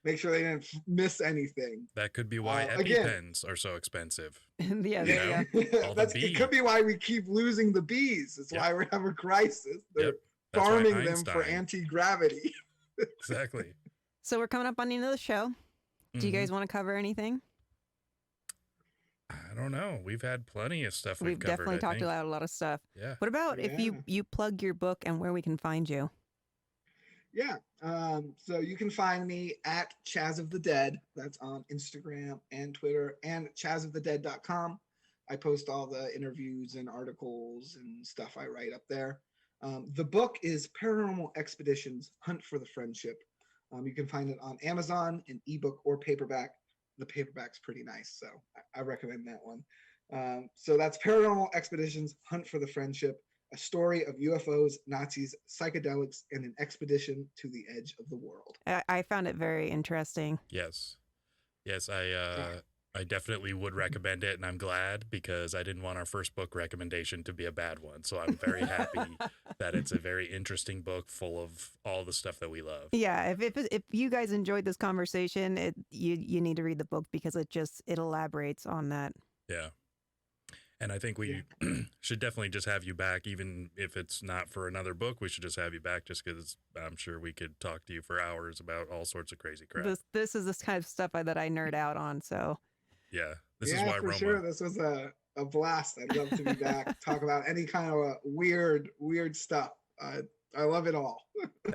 Make sure they didn't miss anything. That could be why EpiPens are so expensive. Yeah, there you go. It could be why we keep losing the bees. It's why we're having a crisis. They're farming them for anti-gravity. Exactly. So we're coming up on the end of the show. Do you guys want to cover anything? I don't know. We've had plenty of stuff we've covered. Definitely talked about a lot of stuff. Yeah. What about if you plug your book and where we can find you? Yeah. So you can find me at Chaz of the Dead. That's on Instagram and Twitter, and chazofthedead.com. I post all the interviews and articles and stuff I write up there. The book is Paranormal Expeditions: Hunt for the Friendship. You can find it on Amazon in ebook or paperback. The paperback's pretty nice, so I recommend that one. So that's Paranormal Expeditions: Hunt for the Friendship, a story of UFOs, Nazis, psychedelics, and an expedition to the edge of the world. I found it very interesting. Yes, I definitely would recommend it, and I'm glad because I didn't want our first book recommendation to be a bad one. So I'm very happy that it's a very interesting book full of all the stuff that we love. Yeah, if you guys enjoyed this conversation, you need to read the book because it elaborates on that. Yeah. And I think we should definitely just have you back, even if it's not for another book. We should just have you back just because I'm sure we could talk to you for hours about all sorts of crazy crap. This is this kind of stuff that I nerd out on, so... Yeah, this is why for Roma. Sure. This was a blast. I'd love to be back, talk about any kind of weird stuff. I love it all.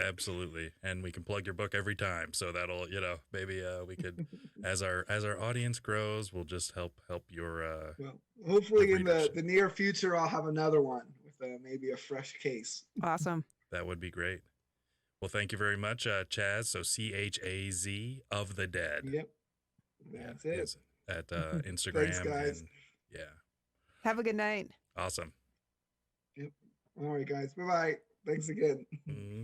Absolutely. And we can plug your book every time. So that'll, maybe we could, as our audience grows, we'll just help your well, hopefully in the near future, I'll have another one with maybe a fresh case. Awesome. That would be great. Well, thank you very much, Chaz. So Chaz of the Dead. Yep. That's it. At Instagram. Thanks, guys. And, Have a good night. Awesome. Yep. All right, guys. Bye-bye. Thanks again. Mm-hmm.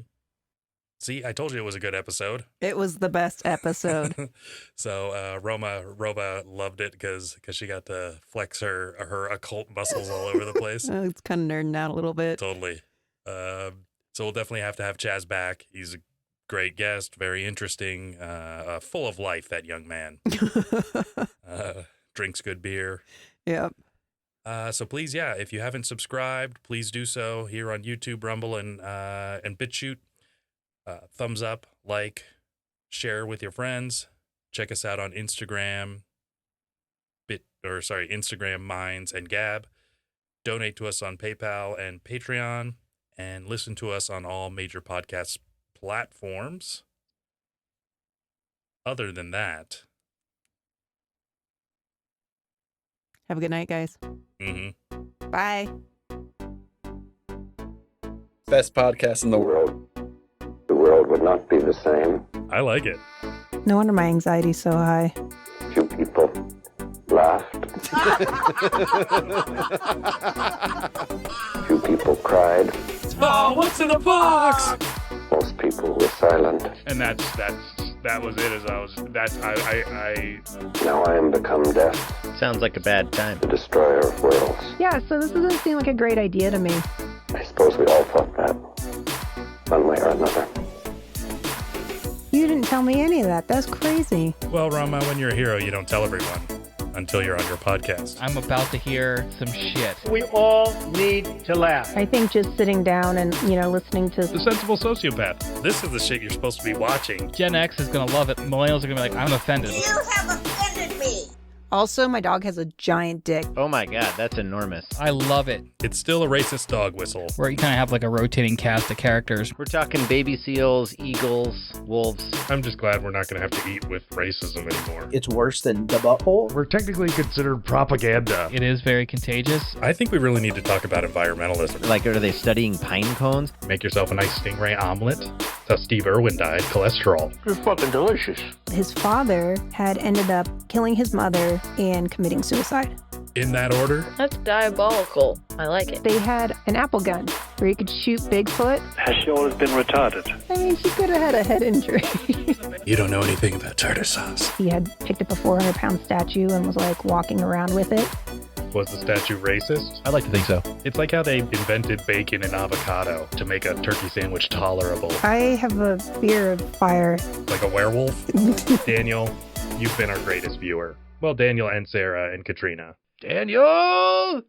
See, I told you it was a good episode. It was the best episode. So Roma loved it because she got to flex her occult muscles all over the place. It's kind of nerding out a little bit. Totally. So we'll definitely have to have Chaz back. He's a great guest, very interesting, full of life, that young man. Drinks good beer. Yep. So please, if you haven't subscribed, please do so here on YouTube, Rumble, and BitChute. Thumbs up, like, share with your friends. Check us out on Instagram, Instagram, Minds, and Gab. Donate to us on PayPal and Patreon, and listen to us on all major podcast platforms. Other than that, have a good night, guys. Mm-hmm. Bye. Best podcast in the world. The world would not be the same. I like it. No wonder my anxiety's so high. Few people laughed. Few people cried. Oh, what's in the box? Most people were silent. And that was it. Now I am become death, Sounds like a bad time. the destroyer of worlds. Yeah, so this doesn't seem like a great idea to me. I suppose we all thought that, one way or another. You didn't tell me any of that. That's crazy. Well, Roma, when you're a hero, you don't tell everyone until you're on your podcast. I'm about to hear some shit. We all need to laugh. I think just sitting down and, listening to... The Sensible Sociopath. This is the shit you're supposed to be watching. Gen X is going to love it. Millennials are going to be like, I'm offended. You have offended me. Also, my dog has a giant dick. Oh my god, that's enormous. I love it. It's still a racist dog whistle. Where you kind of have like a rotating cast of characters. We're talking baby seals, eagles, wolves. I'm just glad we're not going to have to eat with racism anymore. It's worse than the butthole. We're technically considered propaganda. It is very contagious. I think we really need to talk about environmentalism. Like, are they studying pine cones? Make yourself a nice stingray omelet. That's how Steve Irwin died. Cholesterol. It's fucking delicious. His father had ended up killing his mother and committing suicide. In that order? That's diabolical. I like it. They had an apple gun where you could shoot Bigfoot. Has she always been retarded? I mean, she could have had a head injury. You don't know anything about tartar sauce. He had picked up a 400-pound statue and was like walking around with it. Was the statue racist? I'd like to think so. It's like how they invented bacon and avocado to make a turkey sandwich tolerable. I have a fear of fire. Like a werewolf? Daniel, you've been our greatest viewer. Well, Daniel and Sarah and Katrina. Daniel!